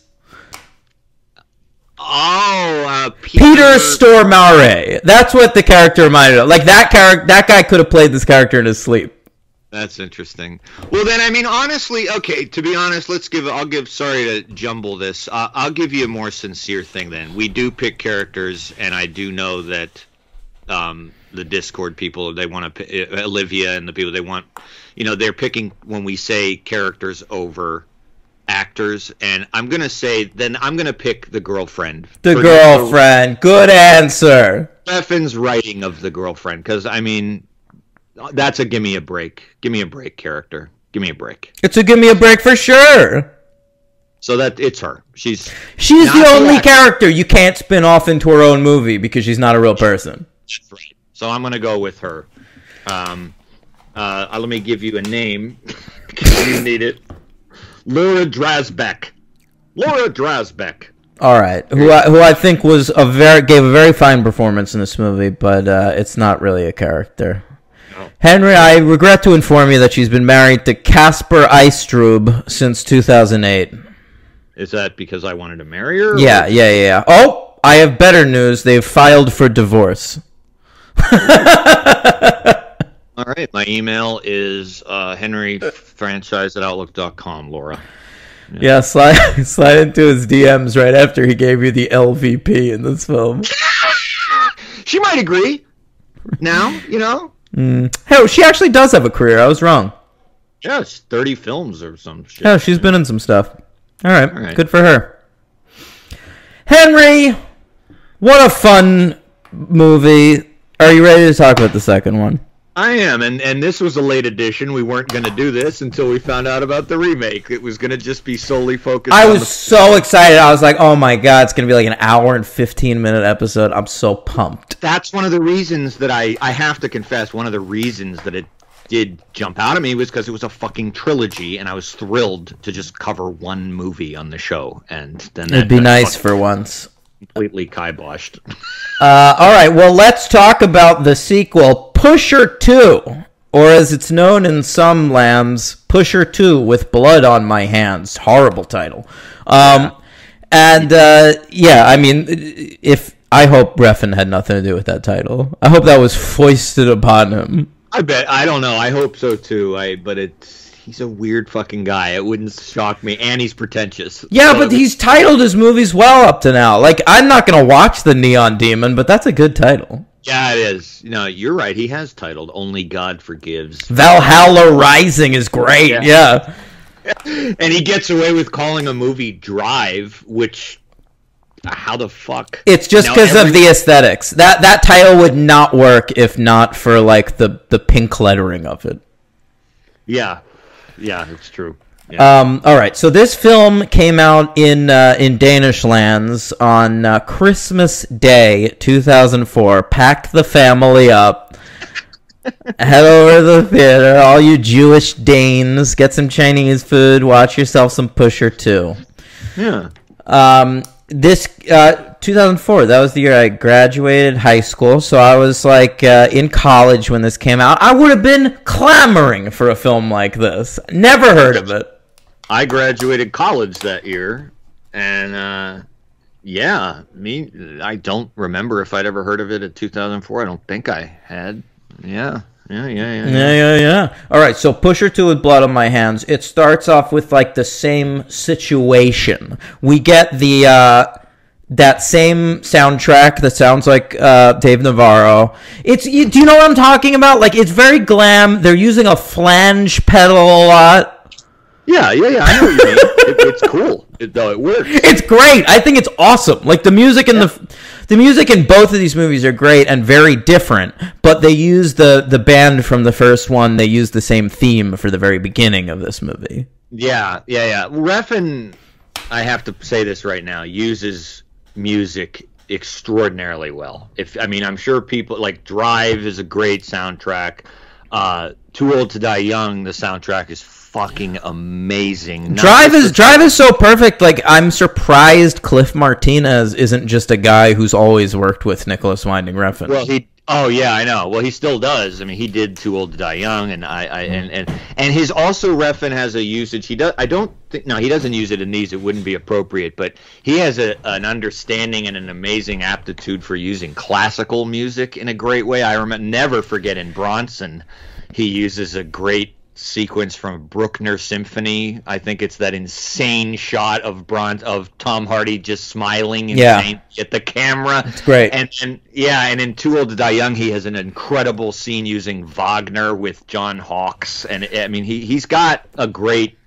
Oh, Peter Stormare. That's what the character reminded of. Like that guy could have played this character in his sleep. That's interesting. Well, then, I mean, honestly, okay. To be honest, sorry to jumble this. I'll give you a more sincere thing. Then we do pick characters, and I do know that the Discord people, they want to Olivia and the people, they want, they're picking when we say characters over actors, and I'm gonna pick the girlfriend. The girlfriend. Good answer. Steffen's writing of the girlfriend, because I mean, that's a give me a break character. Give me a break. It's a give me a break for sure. So that it's her. She's the only character you can't spin off into her own movie because she's not a real person. That's right. So I'm gonna go with her. Let me give you a name because you need it. Laura Drasbeck. All right, who I think gave a very fine performance in this movie, but it's not really a character. No. Henry, I regret to inform you that she's been married to Casper Eistrub since 2008. Is that because I wanted to marry her? Yeah. Oh, I have better news. They've filed for divorce. All right. My email is henryfranchise@outlook.com, Laura. Yeah, slide into his DMs right after he gave you the LVP in this film. She might agree. Now, you know. Hey, she actually does have a career. I was wrong. Yeah, it's 30 films or some shit. Yeah, she's been in some stuff. All right. Good for her. Henry, what a fun movie. Are you ready to talk about the second one? I am, and this was a late edition. We weren't going to do this until we found out about the remake. It was going to just be solely focused I on was so excited. I was like, oh my God, it's going to be like an hour and 15-minute episode. I'm so pumped. That's one of the reasons that I have to confess, one of the reasons that it did jump out at me was because it was a fucking trilogy, and I was thrilled to just cover one movie on the show. And then it'd be nice for once. Completely kiboshed. All right, well, let's talk about the sequel, Pusher 2, or as it's known in some lands, Pusher 2 with Blood on My Hands. Horrible title. I mean, I hope Refn had nothing to do with that title. I hope that was foisted upon him. I bet. I don't know. I hope so too. But he's a weird fucking guy. It wouldn't shock me. And he's pretentious. Yeah, but he's titled his movies well up to now. Like, I'm not going to watch The Neon Demon, but that's a good title. Yeah, it is. No, you're right. He has titled Only God Forgives. Valhalla Rising is great. Yeah. And he gets away with calling a movie Drive, which... How the fuck? It's just because of the aesthetics. That title would not work if not for, like, the pink lettering of it. Yeah. Yeah, it's true. Yeah. All right, so this film came out in Danish lands on Christmas Day 2004. Packed the family up. Head over to the theater, all you Jewish Danes. Get some Chinese food. Watch yourself some Pusher 2. Yeah. This 2004, that was the year I graduated high school, so I was like in college when this came out. I would have been clamoring for a film like this. Never heard of it. I graduated college that year, and I don't remember if I'd ever heard of it in 2004. I don't think I had. Yeah. All right, so Pusher 2 with Blood on My Hands. It starts off with like the same situation. We get the that same soundtrack that sounds like Dave Navarro. Do you know what I'm talking about? Like, it's very glam. They're using a flange pedal a lot. Yeah. I know what you mean. It's cool. It works. It's great. I think it's awesome. Like, the music and the music in both of these movies are great and very different, but they use the band from the first one. They use the same theme for the very beginning of this movie. Yeah. Refn, I have to say this right now, uses music extraordinarily well. I'm sure people like Drive is a great soundtrack. Too Old to Die Young, the soundtrack is fucking amazing. Drive is so perfect. Like, I'm surprised Cliff Martinez isn't just a guy who's always worked with Nicholas Winding Refn. Well, I know. Well, he still does. I mean, he did Too Old to Die Young, and and his also Refn has a usage. He doesn't use it in these. It wouldn't be appropriate, but he has an understanding and an amazing aptitude for using classical music in a great way. I never forget in Bronson, he uses a great sequence from Bruckner Symphony. I think it's that insane shot of Tom Hardy just smiling at the camera. It's great. And in Too Old to Die Young, he has an incredible scene using Wagner with John Hawkes, and I mean he's got a great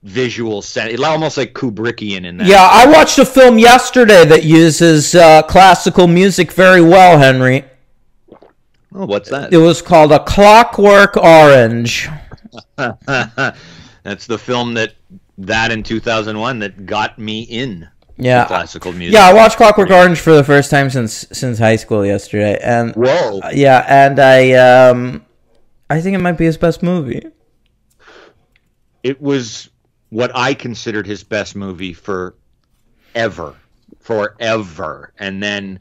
visual sense. It's almost like Kubrickian in that. Yeah, I watched a film yesterday that uses classical music very well, Henry. Oh, what's that? It was called A Clockwork Orange. That's the film that in 2001 that got me in classical music. Yeah, I watched Clockwork Orange for the first time since high school yesterday, and whoa, yeah, and I think it might be his best movie. It was what I considered his best movie forever, and then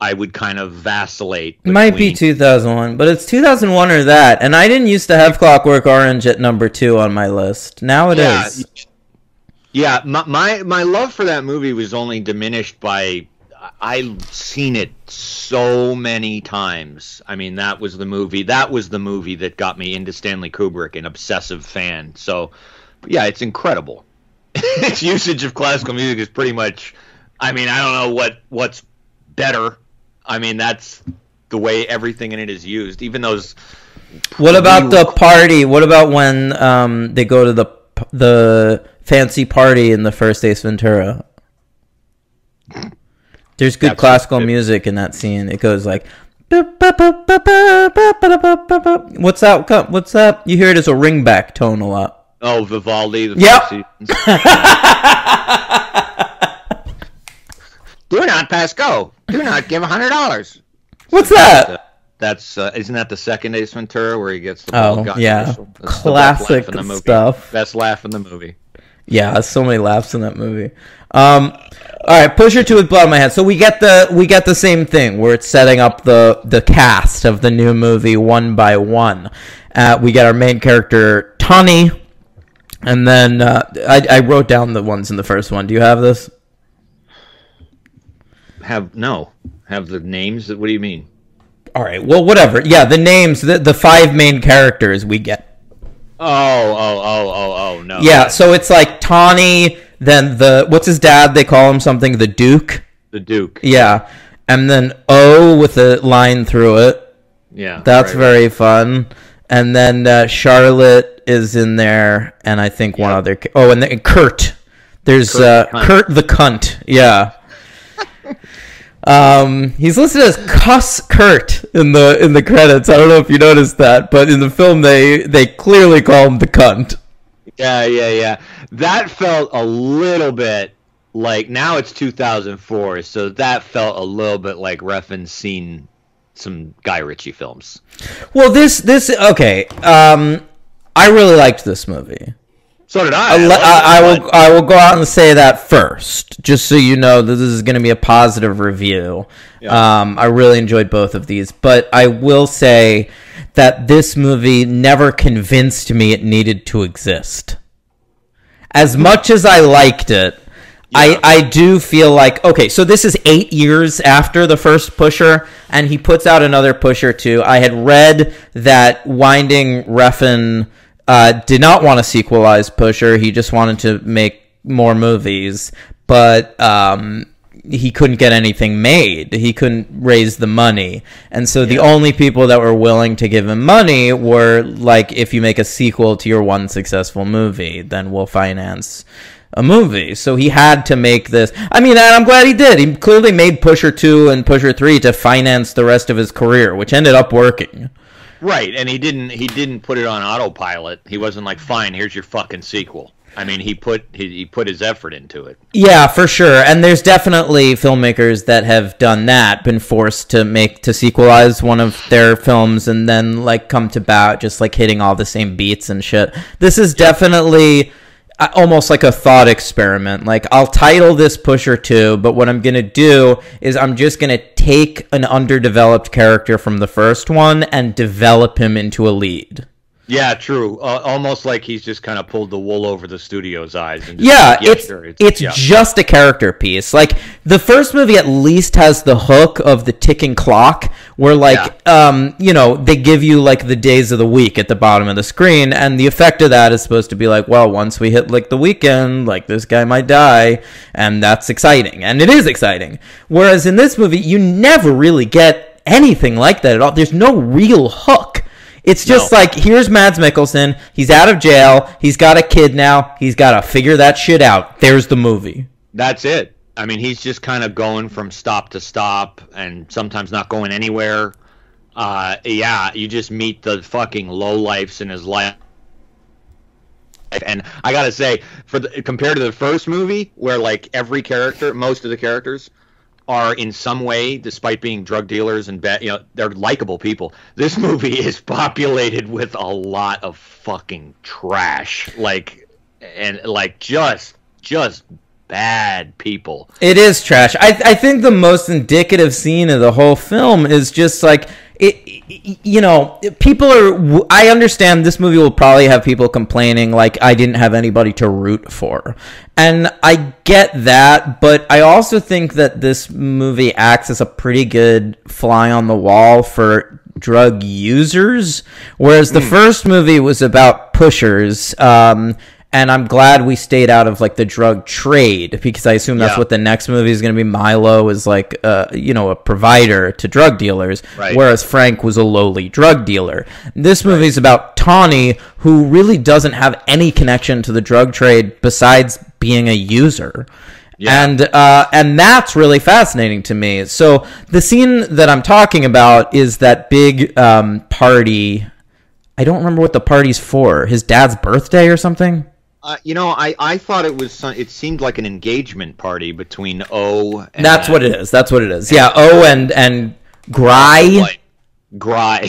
I would kind of vacillate. It might be 2001, but it's 2001 or that. And I didn't used to have Clockwork Orange at number 2 on my list. Now it is. Yeah, my love for that movie was only diminished by I've seen it so many times. I mean, that was the movie that got me into Stanley Kubrick, an obsessive fan. So, yeah, it's incredible. Its usage of classical music is pretty much, I mean, I don't know what's better. I mean, that's the way everything in it is used. Even those. What about the party? What about when they go to the fancy party in the first Ace Ventura? There's good classical music in that scene. It goes like, what's that? What's that? You hear it as a ringback tone a lot. Oh, Vivaldi. Yep. Do not pass go. Do not give $100. What's that? That's isn't that the second Ace Ventura where he gets the ball? Oh, yeah. Classic stuff. Best laugh in the movie. Yeah, so many laughs in that movie. All right, Pusher 2 with Blood on My Hands. So we get the same thing where it's setting up the cast of the new movie one by one. We get our main character Tawny, and then I wrote down the ones in the first one. Do you have this? Have the names? What do you mean? All right, well, whatever. Yeah, the names, the 5 main characters we get. Oh, no. Yeah, so it's like Tawny, then what's his dad? They call him something, the Duke? The Duke. Yeah, and then O with a line through it. Yeah. That's very fun. And then Charlotte is in there, and I think one other... Oh, and then Kurt. There's Kurt the Cunt. Yeah. He's listed as Cuss Kurt in the credits. I don't know if you noticed that, but in the film they clearly call him the Cunt. Yeah. That felt a little bit like, now it's 2004, so that felt a little bit like Refn's seen some Guy Ritchie films. Well, this okay. I really liked this movie. So did I. I will go out and say that first, just so you know that this is going to be a positive review. Yeah. I really enjoyed both of these, but I will say that this movie never convinced me it needed to exist. As much as I liked it, yeah. I do feel like, okay, so this is 8 years after the first Pusher, and he puts out another Pusher 2. I had read that Winding Refn did not want to sequelize Pusher. He just wanted to make more movies, but he couldn't get anything made. He couldn't raise the money. And so the only people that were willing to give him money were like, if you make a sequel to your one successful movie, then we'll finance a movie. So he had to make this. I mean, and I'm glad he did. He clearly made Pusher 2 and Pusher 3 to finance the rest of his career, which ended up working. Right, and he didn't put it on autopilot. He wasn't like, fine, here's your fucking sequel. I mean, he put his effort into it. Yeah, for sure. And there's definitely filmmakers that have done that, been forced to sequelize one of their films and then like come to bout just like hitting all the same beats and shit. This is definitely almost like a thought experiment. Like, I'll title this Pusher 2, but what I'm going to do is I'm just going to take an underdeveloped character from the first one and develop him into a lead. Yeah, true. Almost like he's just kind of pulled the wool over the studio's eyes. And it's just a character piece. Like, the first movie at least has the hook of the ticking clock, where, like, they give you, like, the days of the week at the bottom of the screen, and the effect of that is supposed to be like, well, once we hit, like, the weekend, like, this guy might die, and that's exciting. And it is exciting. Whereas in this movie, you never really get anything like that at all. There's no real hook. It's just like, here's Mads Mikkelsen. He's out of jail. He's got a kid now. He's got to figure that shit out. There's the movie. That's it. I mean, he's just kind of going from stop to stop and sometimes not going anywhere. You just meet the fucking lowlifes in his life. And I got to say, compared to the first movie, where like every character, most of the characters are in some way, despite being drug dealers and they're likable people. This movie is populated with a lot of fucking trash, just bad people. It is trash. I think the most indicative scene of the whole film is just like, people are. I understand this movie will probably have people complaining like I didn't have anybody to root for, and I get that, but I also think that this movie acts as a pretty good fly on the wall for drug users, whereas the first movie was about pushers. And I'm glad we stayed out of like the drug trade, because I assume that's what the next movie is going to be. Milo is like, a provider to drug dealers, whereas Frank was a lowly drug dealer. This movie is about Tawny, who really doesn't have any connection to the drug trade besides being a user. Yeah. And that's really fascinating to me. So the scene that I'm talking about is that big party. I don't remember what the party's for. His dad's birthday or something? I thought it seemed like an engagement party between O and... That's what it is. Yeah, O and Gry. Gry.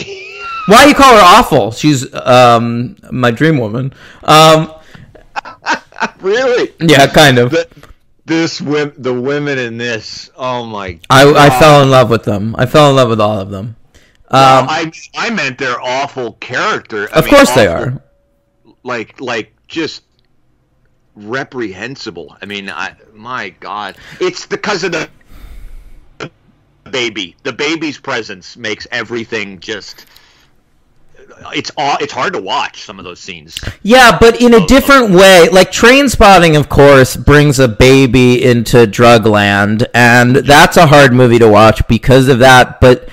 Why do you call her awful? She's my dream woman. Really? Yeah, kind of. The women in this, oh my God. I fell in love with them. I fell in love with all of them. I meant they're awful character. Of course they are. Like just reprehensible. I mean, my God, it's because of the baby. The baby's presence makes everything just. It's hard to watch some of those scenes. Yeah, but in a different way. Like Trainspotting, of course, brings a baby into Drugland, and that's a hard movie to watch because of that. But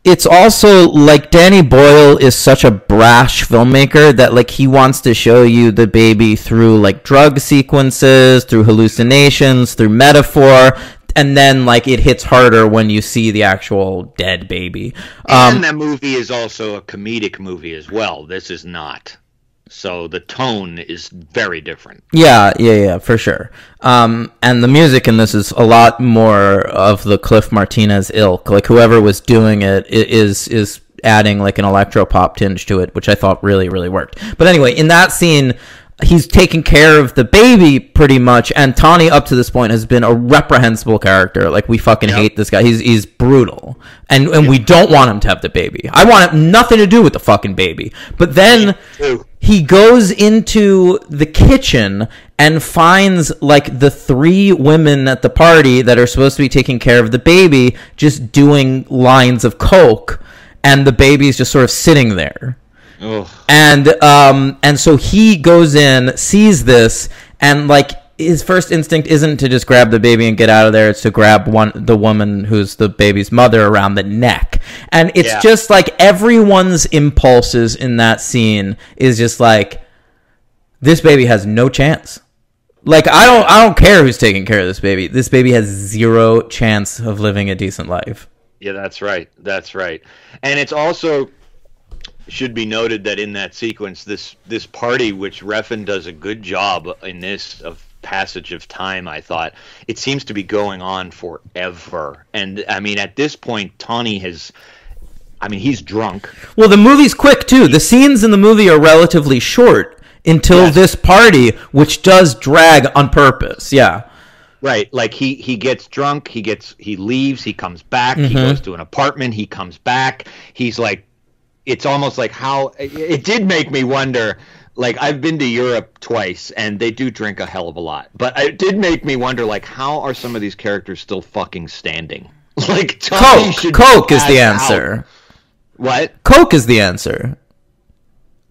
it's also like Danny Boyle is such a brash filmmaker that like he wants to show you the baby through like drug sequences, through hallucinations, through metaphor, and then like it hits harder when you see the actual dead baby. And that movie is also a comedic movie as well. This is not. So the tone is very different. Yeah, for sure. And the music in this is a lot more of the Cliff Martinez ilk. Like whoever was doing it is adding like an electro-pop tinge to it, which I thought really, really worked. But anyway, in that scene, he's taking care of the baby pretty much, and Tawny up to this point has been a reprehensible character. Like we fucking hate this guy. He's brutal, and we don't want him to have the baby. I want him nothing to do with the fucking baby. But then he goes into the kitchen and finds like the 3 women at the party that are supposed to be taking care of the baby just doing lines of coke, and the baby's just sort of sitting there. Ugh. And so he goes in, sees this, and like his first instinct isn't to just grab the baby and get out of there. It's to grab the woman who's the baby's mother around the neck. And it's just like everyone's impulses in that scene is just like, this baby has no chance. Like I don't care who's taking care of this baby. This baby has 0 chance of living a decent life. Yeah, that's right. And it's also should be noted that in that sequence, this party, which Refn does a good job in this of passage of time, I thought, it seems to be going on forever. And I mean, at this point, Tawny he's drunk. Well, the movie's quick too. The scenes in the movie are relatively short until this party, which does drag on purpose. Yeah. Right, like he gets drunk, he leaves, he comes back, he goes to an apartment, he comes back, he's like, it's almost like how it did make me wonder. Like I've been to Europe twice, and they do drink a hell of a lot. But it did make me wonder, like, how are some of these characters still fucking standing? Like Coke is the answer. Out. What? Coke is the answer.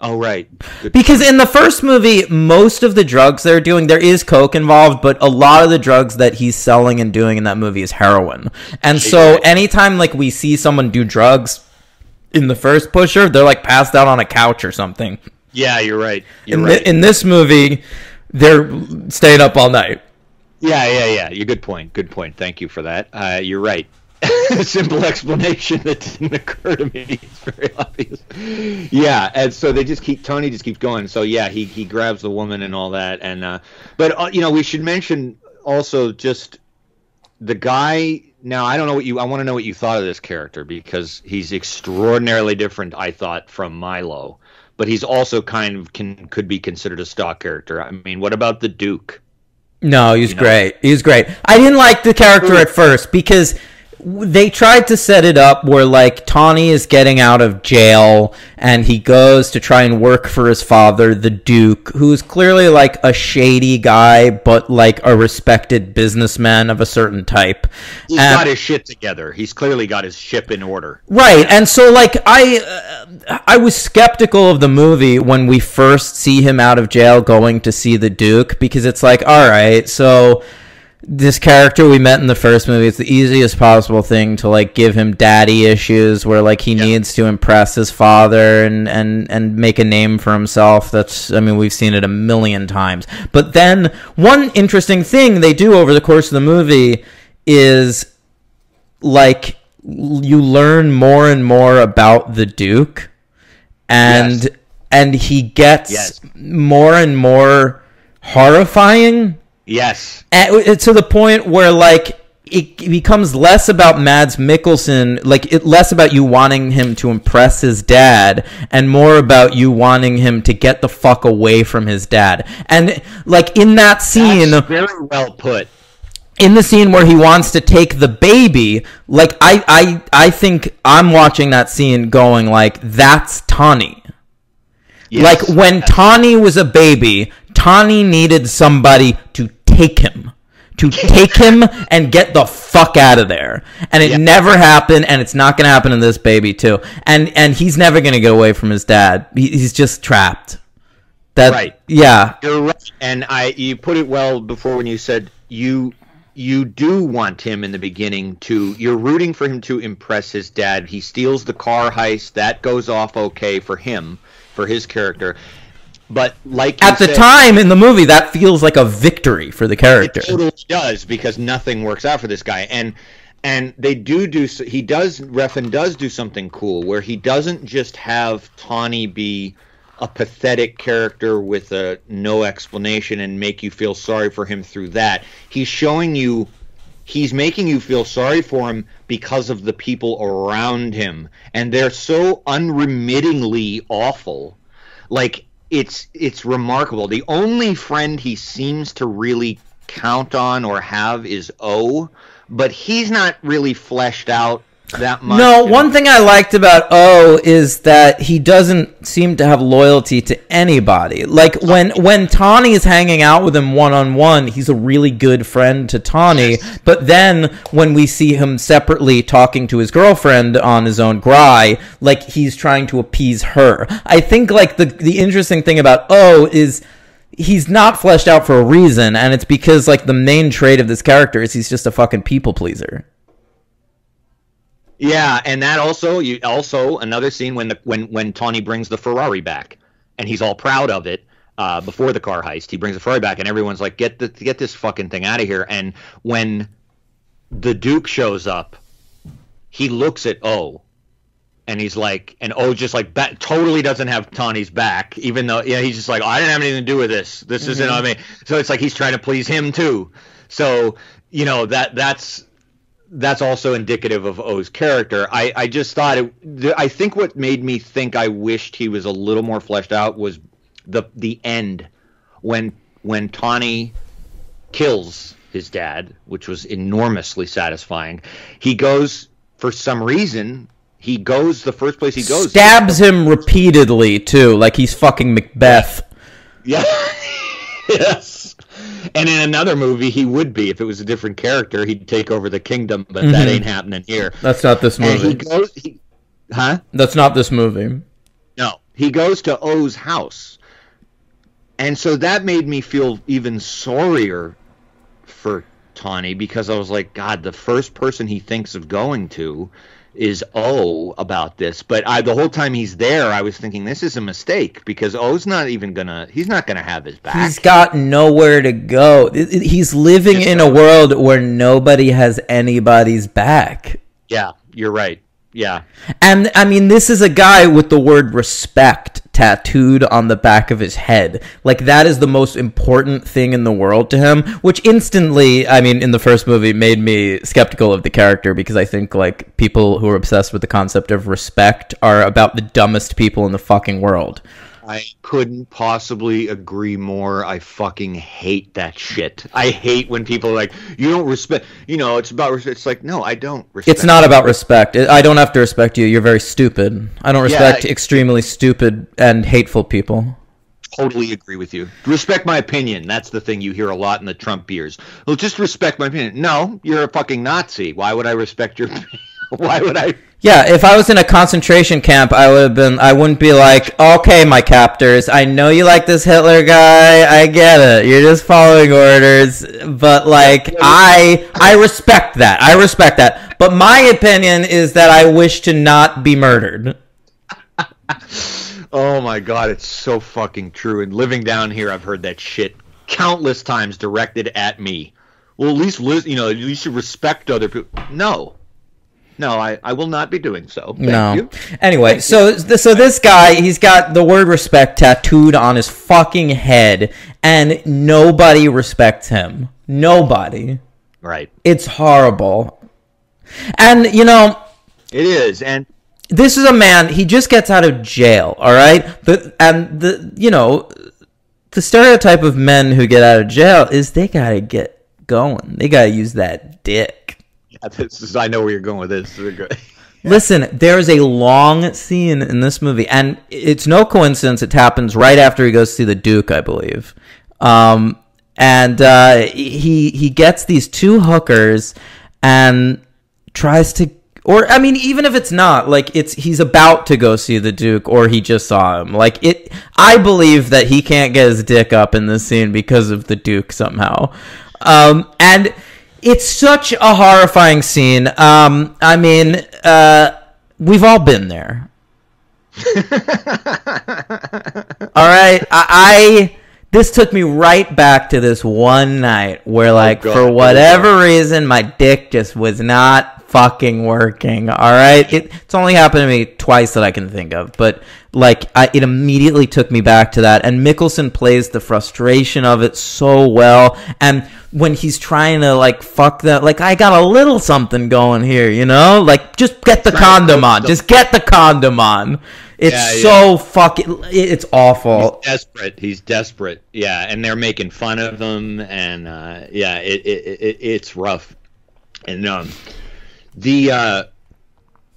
Oh right. Because in the first movie, most of the drugs they're doing, there is coke involved, but a lot of the drugs that he's selling and doing in that movie is heroin. And so anytime like we see someone do drugs in the first Pusher, they're like passed out on a couch or something. Yeah, you're right. In this movie, they're staying up all night. Yeah. Good point. Thank you for that. You're right. A simple explanation that didn't occur to me. It's very obvious. Yeah, and so Tony just keeps going. So yeah, he grabs the woman and all that. And but we should mention also just the guy. Now, I want to know what you thought of this character, because he's extraordinarily different, I thought, from Milo. But he's also kind of could be considered a stock character. I mean, what about the Duke? No, he's great. He's great. I didn't like the character at first because they tried to set it up where, like, Tawny is getting out of jail and he goes to try and work for his father, the Duke, who's clearly, like, a shady guy, but, like, a respected businessman of a certain type. He's got his shit together. He's clearly got his ship in order. Right, and so, like, I was skeptical of the movie when we first see him out of jail going to see the Duke, because it's like, all right, so this character we met in the first movie, it's the easiest possible thing to, like, give him daddy issues where, like, he needs to impress his father and make a name for himself. That's, I mean, we've seen it a million times. But then one interesting thing they do over the course of the movie is, like, you learn more and more about the Duke, and he gets more and more horrifying. Yes. To the point where, like, it becomes less about Mads Mikkelsen, like, less about you wanting him to impress his dad, and more about you wanting him to get the fuck away from his dad. And, like, in that scene, that's very well put. In the scene where he wants to take the baby, like, I think I'm watching that scene going, like, that's Tawny. Yes. Like, when Tawny was a baby, Tawny needed somebody to take him. To take him and get the fuck out of there. And it never happened, and it's not going to happen in this baby, too. And he's never going to get away from his dad. He's just trapped. Right. Yeah. You're right. And you put it well before when you said you do want him in the beginning you're rooting for him to impress his dad. He steals the car heist. That goes off okay for him, for his character. But like you at the time in the movie, that feels like a victory for the character. It totally does, because nothing works out for this guy. And they he does do something cool where he doesn't just have Tawny be a pathetic character with no explanation and make you feel sorry for him through that. He's making you feel sorry for him because of the people around him, and they're so unremittingly awful. Like, it's remarkable. The only friend he seems to really count on or have is O, but he's not really fleshed out that much. No, one thing I liked about O is that he doesn't seem to have loyalty to anybody. Like, when Tawny is hanging out with him one-on-one, he's a really good friend to Tawny, but then when we see him separately talking to his girlfriend on his own Gry, like, he's trying to appease her. I think, like, the interesting thing about O is he's not fleshed out for a reason, and it's because, like, the main trait of this character is he's just a fucking people pleaser. Yeah, and that also another scene when Tawny brings the Ferrari back, and he's all proud of it before the car heist. He brings the Ferrari back, and everyone's like, "Get this fucking thing out of here!" And when the Duke shows up, he looks at O, and he's like, and O just like totally doesn't have Tawny's back, even though he's just like, "Oh, I didn't have anything to do with this. This isn't on me." So it's like he's trying to please him too. So that's also indicative of O's character. I just thought I think what made me think I wished he was a little more fleshed out was the end when Tawny kills his dad, which was enormously satisfying. He goes, for some reason, the first place he goes, stabs him repeatedly too, like he's fucking Macbeth. Yeah. Yes. And in another movie, he would be. If it was a different character, he'd take over the kingdom, but that ain't happening here. That's not this movie. And he goes... That's not this movie. No. He goes to O's house. And so that made me feel even sorrier for Tawny, because I was like, God, the first person he thinks of going to is O about this. But the whole time he's there, I was thinking this is a mistake, because O's not even he's not gonna have his back. He's got nowhere to go. He's living in a world where nobody has anybody's back. Yeah, you're right. Yeah. And I mean, this is a guy with the word respect tattooed on the back of his head. Like, that is the most important thing in the world to him, which instantly, I mean, in the first movie made me skeptical of the character, because I think, like, people who are obsessed with the concept of respect are about the dumbest people in the fucking world. I couldn't possibly agree more. I fucking hate that shit. I hate when people are like, you don't respect, it's about respect. It's like, no, I don't respect. It's not about respect. I don't have to respect you. You're very stupid. I don't respect extremely stupid and hateful people. Totally agree with you. Respect my opinion. That's the thing you hear a lot in the Trump beers. Well, just respect my opinion. No, you're a fucking Nazi. Why would I respect your opinion? Why would I? Yeah, if I was in a concentration camp, I wouldn't be like, okay, my captors, I know you like this Hitler guy, I get it, you're just following orders, but like, I respect that, but my opinion is that I wish to not be murdered. Oh my god, it's so fucking true, and living down here, I've heard that shit countless times directed at me. Well, at least, you should respect other people. No, I will not be doing so. Thank you. Anyway, so this guy, he's got the word respect tattooed on his fucking head, and nobody respects him. Nobody. Right. It's horrible. And, It is, and... This is a man, he just gets out of jail, all right? The stereotype of men who get out of jail is they gotta get going. They gotta use that dick. I know where you're going with this. Listen, there's a long scene in this movie, and it's no coincidence it happens right after he goes to see the Duke, I believe. He gets these two hookers and tries to, or I mean, even if it's not, like he's about to go see the Duke, or he just saw him. I believe that he can't get his dick up in this scene because of the Duke somehow. And it's such a horrifying scene. We've all been there. All right, this took me right back to this one night where, for whatever reason, my dick just was not fucking working. All right, it's only happened to me twice that I can think of, but it immediately took me back to that. And Mickelson plays the frustration of it so well. And when he's trying to fuck that, I got a little something going here, just get the condom on. Just get the condom on. It's so fucking, it's awful. He's desperate. Yeah. And they're making fun of him. And it's rough. And the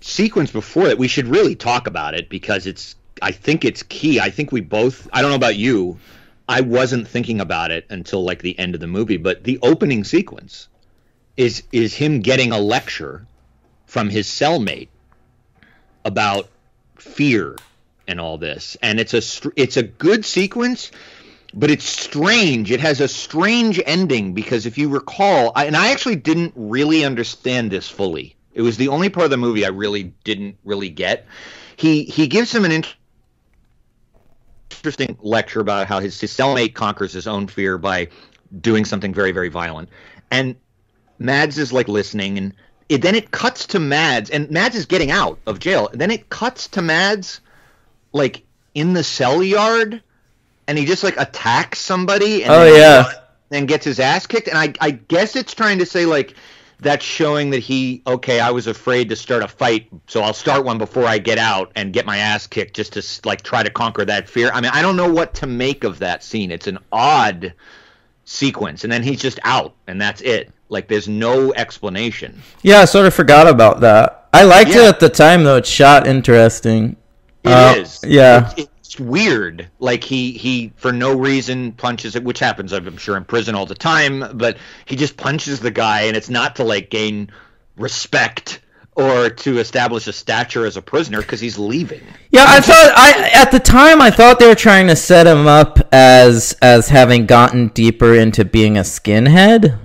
sequence before that, we should really talk about it because I think it's key. I think we both, I don't know about you, I wasn't thinking about it until the end of the movie, but the opening sequence is him getting a lecture from his cellmate about fear and all this. And it's a good sequence, but it's strange. It has a strange ending because if you recall, I actually didn't really understand this fully. It was the only part of the movie I really didn't really get. He gives him an interesting lecture about how his cellmate conquers his own fear by doing something very, very violent. And Mads is listening, and then it cuts to Mads, and Mads is getting out of jail. And then it cuts to Mads in the cell yard, and he just attacks somebody and gets his ass kicked. And I guess it's trying to say that's showing that I was afraid to start a fight, so I'll start one before I get out and get my ass kicked just to try to conquer that fear. I mean, I don't know what to make of that scene. It's an odd sequence, and then he's just out, and that's it. There's no explanation. Yeah, I sort of forgot about that. I liked it at the time, though. It's shot interesting. It is. Yeah. It's weird. He for no reason punches it, which happens, I'm sure, in prison all the time, but he just punches the guy, and it's not to gain respect or to establish a stature as a prisoner because he's leaving. Yeah, at the time I thought they were trying to set him up as having gotten deeper into being a skinhead.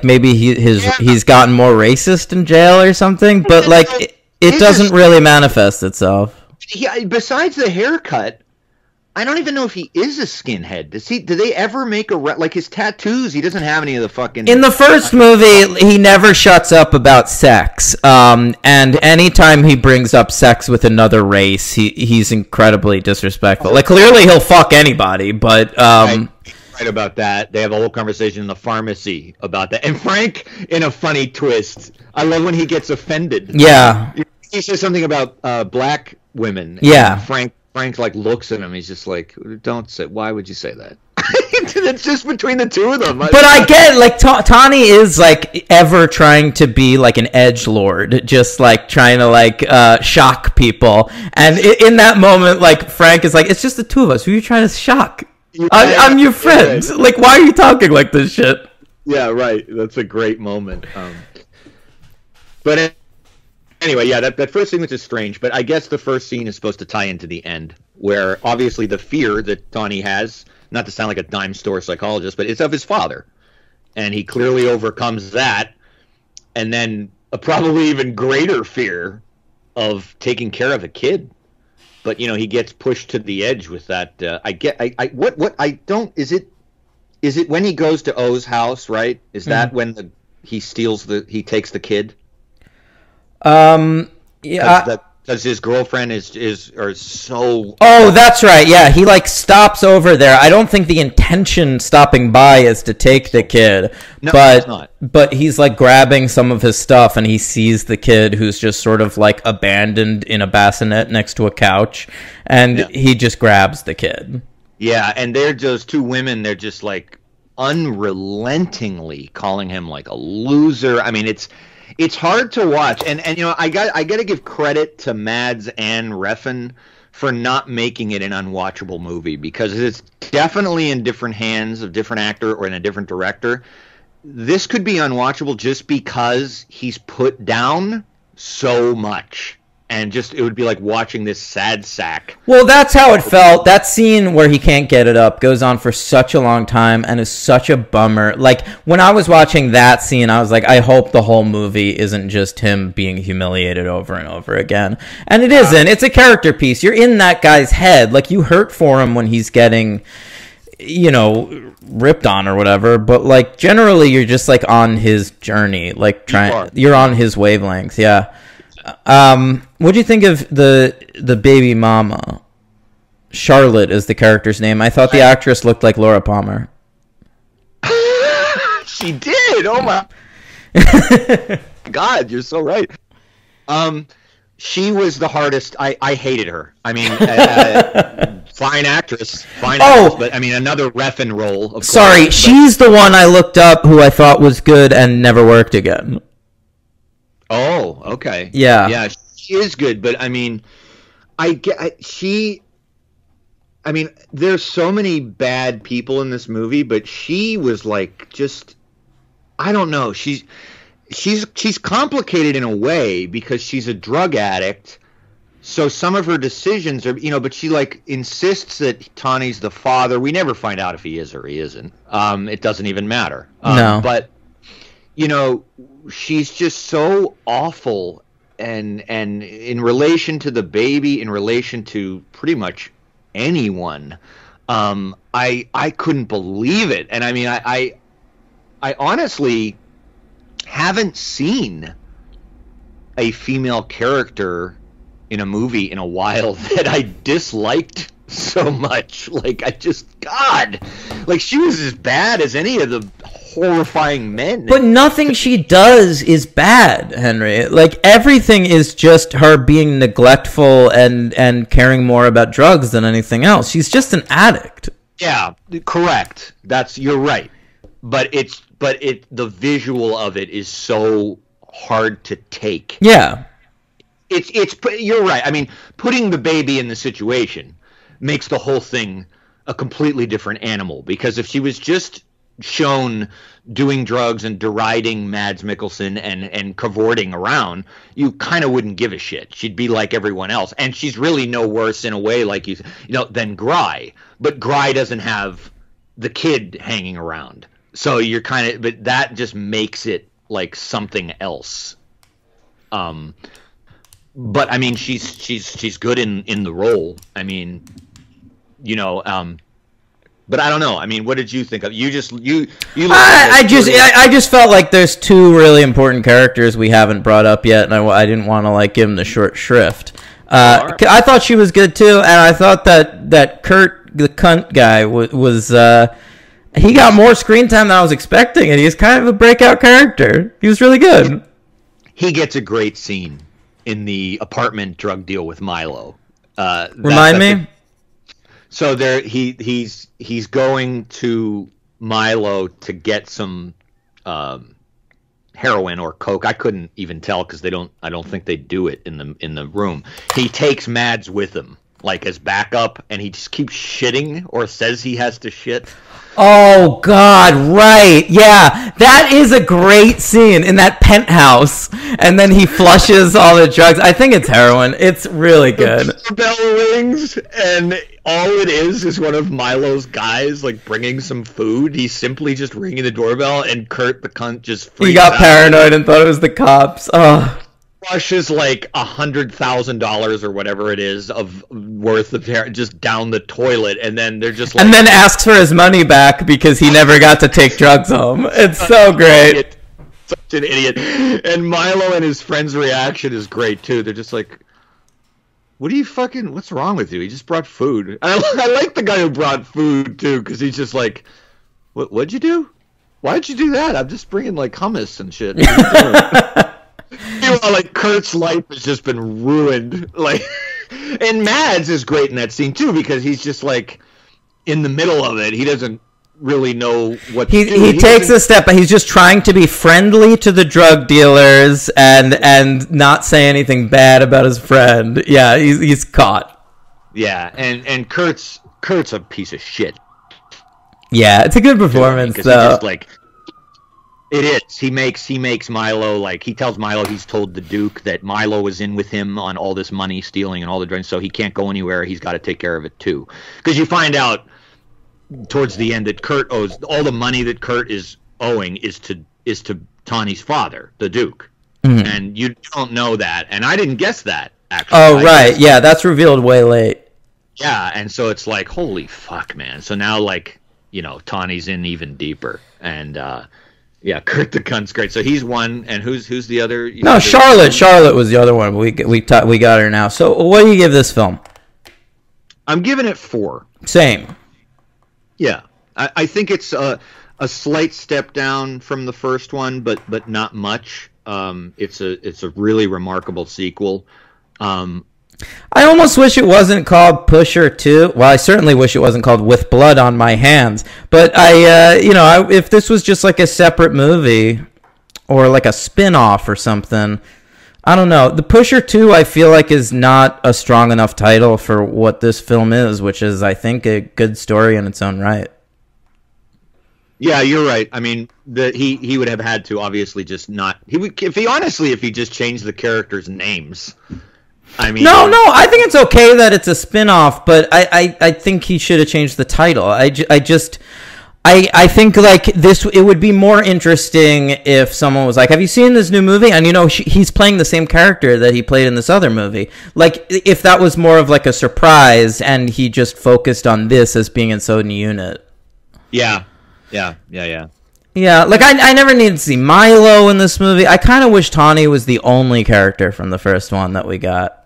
Maybe he's gotten more racist in jail or something, but it doesn't really manifest itself. Yeah, besides the haircut, I don't even know if he is a skinhead. Do they ever make his tattoos? He doesn't have any of the fucking... In the first movie, he never shuts up about sex. And anytime he brings up sex with another race, he's incredibly disrespectful. Clearly he'll fuck anybody, but... Right about that. They have a whole conversation in the pharmacy about that. And Frank, in a funny twist, I love when he gets offended. Yeah. He says something about black women. Yeah. Frank Frank like looks at him. He's just like, "Don't say. Why would you say that?" It's just between the two of them. But I get like Tawny is like ever trying to be like an edgelord, just like trying to like shock people. And in that moment, like Frank is like, "It's just the two of us. Who are you trying to shock? I'm your friend. Right. Like, why are you talking like this shit?" Yeah, right. That's a great moment. But anyway, yeah, that first scene was just strange. But I guess the first scene is supposed to tie into the end, where obviously the fear that Tawny has, not to sound like a dime store psychologist, but it's of his father. And he clearly overcomes that. And then a probably even greater fear of taking care of a kid. But, you know, he gets pushed to the edge with that. Is it when he goes to O's house, right? Is that when he takes the kid? Yeah. Because his girlfriend is so... Oh, that's right. Yeah, he like stops over there. I don't think the intention stopping by is to take the kid. No, but it's not. But he's like grabbing some of his stuff, and he sees the kid who's just sort of like abandoned in a bassinet next to a couch, and he just grabs the kid. Yeah, and they're just two women. They're just like unrelentingly calling him like a loser. I mean, it's hard to watch, and you know, I got to give credit to Mads and Refn for not making it an unwatchable movie, because it's definitely in different hands of different actor or in a different director. This could be unwatchable just because he's put down so much. And just, it would be like watching this sad sack. Well, that's how it felt. That scene where he can't get it up goes on for such a long time and is such a bummer. Like, when I was watching that scene, I was like, I hope the whole movie isn't just him being humiliated over and over again. And it isn't. It's a character piece. You're in that guy's head. Like, you hurt for him when he's getting, you know, ripped on or whatever. But, like, generally, you're just, like, on his journey. Like, you're on his wavelengths, yeah. What do you think of the baby mama? Charlotte is the character's name. I thought the actress looked like Laura Palmer. She did. Oh my God, you're so right. She was the hardest. I hated her. I mean, fine actress, but I mean, another Refn role. Of sorry, course, she's the one I looked up who I thought was good and never worked again. Oh, okay. Yeah, she is good, but I mean, there's so many bad people in this movie, but she was like, just, I don't know. She's complicated in a way because she's a drug addict. So some of her decisions are, you know, but she like insists that Tawny's the father. We never find out if he is or he isn't. It doesn't even matter. No, but you know, she's just so awful, and in relation to the baby, in relation to pretty much anyone, I couldn't believe it. And I mean, I honestly haven't seen a female character in a movie in a while that I disliked so much. Like, God, like, she was as bad as any of the horrifying men. But nothing she does is bad, Henry. Like, everything is just her being neglectful and caring more about drugs than anything else. She's just an addict. Yeah, correct. You're right. But the visual of it is so hard to take. Yeah. You're right. I mean, putting the baby in the situation makes the whole thing a completely different animal, because if she was just shown doing drugs and deriding Mads Mikkelsen and cavorting around, you kind of wouldn't give a shit. She'd be like everyone else, and she's really no worse in a way, like you know, than Gry. But Gry doesn't have the kid hanging around, so you're kind of. But that just makes it like something else. But I mean, she's good in the role. I mean, you know. But I don't know. I mean, what did you think of? You I just felt like there's two really important characters we haven't brought up yet, and I didn't want to like give them the short shrift. I thought she was good too, and I thought that Kurt, the cunt guy, was he got more screen time than I was expecting, and he's kind of a breakout character. He was really good. He gets a great scene in the apartment drug deal with Milo. Remind me. So there, he's going to Milo to get some heroin or coke. I couldn't even tell because I don't think they do it in the room. He takes Mads with him, like as backup, and he just keeps shitting or says he has to shit. Oh, God, right. Yeah, that is a great scene in that penthouse. And then he flushes all the drugs. I think it's heroin. It's really good. The bell rings, and all it is one of Milo's guys, like, bringing some food. He's simply just ringing the doorbell, and Kurt, the cunt, just freaks out. He got paranoid and thought it was the cops. Oh. Flushes like $100,000 or whatever it is worth of hair just down the toilet, and then they're just like, and then asks for his money back because he never got to take drugs home. It's so great. Such an idiot. And Milo and his friend's reaction is great too. They're just like, what's wrong with you? He just brought food. I like the guy who brought food too, because he's just like, what'd you do? Why'd you do that? I'm just bringing like hummus and shit. Meanwhile, like, Kurt's life has just been ruined. Like, and Mads is great in that scene too, because he's just like in the middle of it. He doesn't really know what to do. He takes a step, but he's just trying to be friendly to the drug dealers and not say anything bad about his friend. Yeah, he's caught. Yeah, and Kurt's a piece of shit. Yeah, it's a good performance though. Just, like, it is. He makes Milo, like, he tells Milo he's told the Duke that Milo was in with him on all this money stealing and all the drugs, so he can't go anywhere. He's got to take care of it too. Because you find out towards the end that Kurt owes all the money that Kurt is owing is to Tawny's father, the Duke. Mm-hmm. And you don't know that, and I didn't guess that actually. Oh, right. Yeah, that's revealed way late. Yeah, and so it's like, holy fuck, man. So now, like, you know, Tawny's in even deeper, and yeah, Kurt the Cunt's great. So he's one, and who's the other? No, Charlotte. Charlotte was the other one. We got her now. So what do you give this film? I'm giving it 4. Same. Yeah, I think it's a slight step down from the first one, but not much. It's a really remarkable sequel. I almost wish it wasn't called Pusher 2. Well, I certainly wish it wasn't called With Blood on My Hands. But if this was just like a separate movie or like a spin-off or something, I don't know. The Pusher 2, I feel like, is not a strong enough title for what this film is, which is, I think, a good story in its own right. Yeah, you're right. I mean, he would have had to obviously just not. If he just changed the characters' names. I mean, no, I think it's okay that it's a spin-off, but I think he should have changed the title. I think, like, this, it would be more interesting if someone was like, have you seen this new movie? And, you know, he's playing the same character that he played in this other movie. Like, if that was more of, like, a surprise and he just focused on this as being its own unit. Yeah. Yeah, like, I never needed to see Milo in this movie. I kind of wish Tawny was the only character from the first one that we got.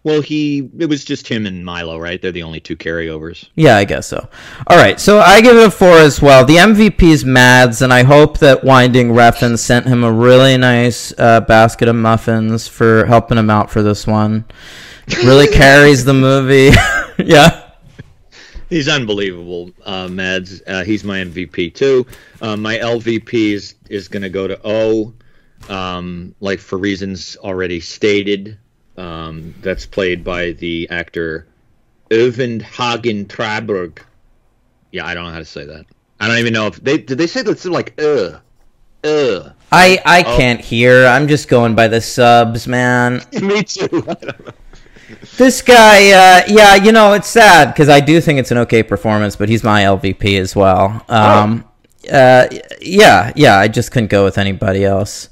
Well, it was just him and Milo, right? They're the only 2 carryovers. Yeah, I guess so. All right, so I give it a 4 as well. The MVP is Mads, and I hope that Winding Refn sent him a really nice basket of muffins for helping him out for this one. Really carries the movie. Yeah. He's unbelievable, Mads. He's my MVP, too. My LVP is going to go to O, like, for reasons already stated. That's played by the actor Øyvind Hagen Traberg. Yeah, I don't know how to say that. I don't even know if did they say that like I can't hear. I'm just going by the subs, man. Me too. I don't know. This guy, yeah, you know, it's sad because I do think it's an okay performance, but he's my LVP as well. Yeah, I just couldn't go with anybody else.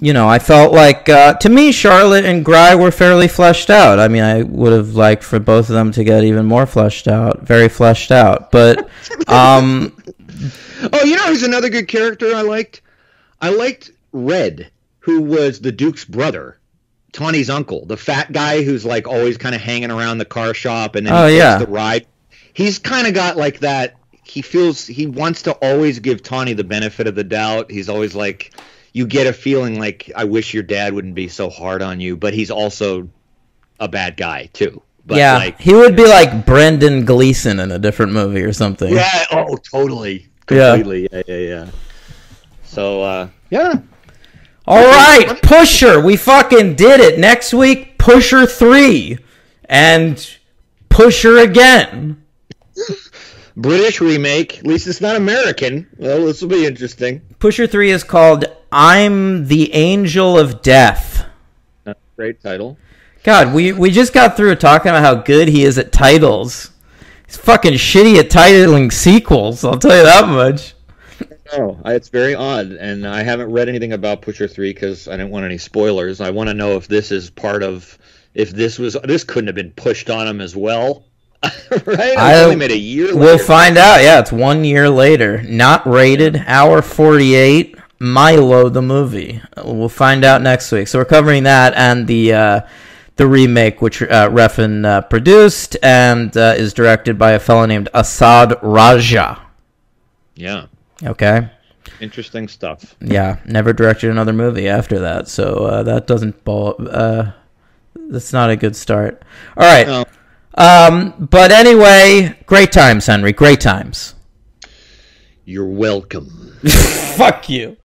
You know, I felt like, to me, Charlotte and Gry were fairly fleshed out. I mean, I would have liked for both of them to get even more fleshed out, very fleshed out. But, oh, you know, who's another good character I liked? I liked Red, who was the Duke's brother, Tawny's uncle, the fat guy who's, like, always kind of hanging around the car shop and then he takes the ride. He's kind of got, like, that, he wants to always give Tawny the benefit of the doubt. He's always like, you get a feeling like I wish your dad wouldn't be so hard on you, but he's also a bad guy too. But yeah, like, he would be like Brendan Gleeson in a different movie or something. Yeah. Oh, totally. Completely. Yeah. So, yeah. All right, Pusher. We fucking did it. Next week, Pusher 3. And Pusher again. British remake. At least it's not American. Well, this will be interesting. Pusher 3 is called I'm the Angel of Death. That's a great title. God, we just got through talking about how good he is at titles. He's fucking shitty at titling sequels, I'll tell you that much. No, it's very odd, and I haven't read anything about Pusher 3 because I didn't want any spoilers. I want to know if this is part of, if this couldn't have been pushed on him as well. Right? I only made a year later. We'll find out. Yeah, it's 1 year later. Not rated, hour 48, Milo the movie. We'll find out next week. So we're covering that and the remake, which Refn produced and is directed by a fellow named Asad Raja. Yeah. Okay. Interesting stuff. Yeah, never directed another movie after that, so that doesn't that's not a good start. All right. No. But anyway, great times, Henry. Great times. You're welcome. Fuck you.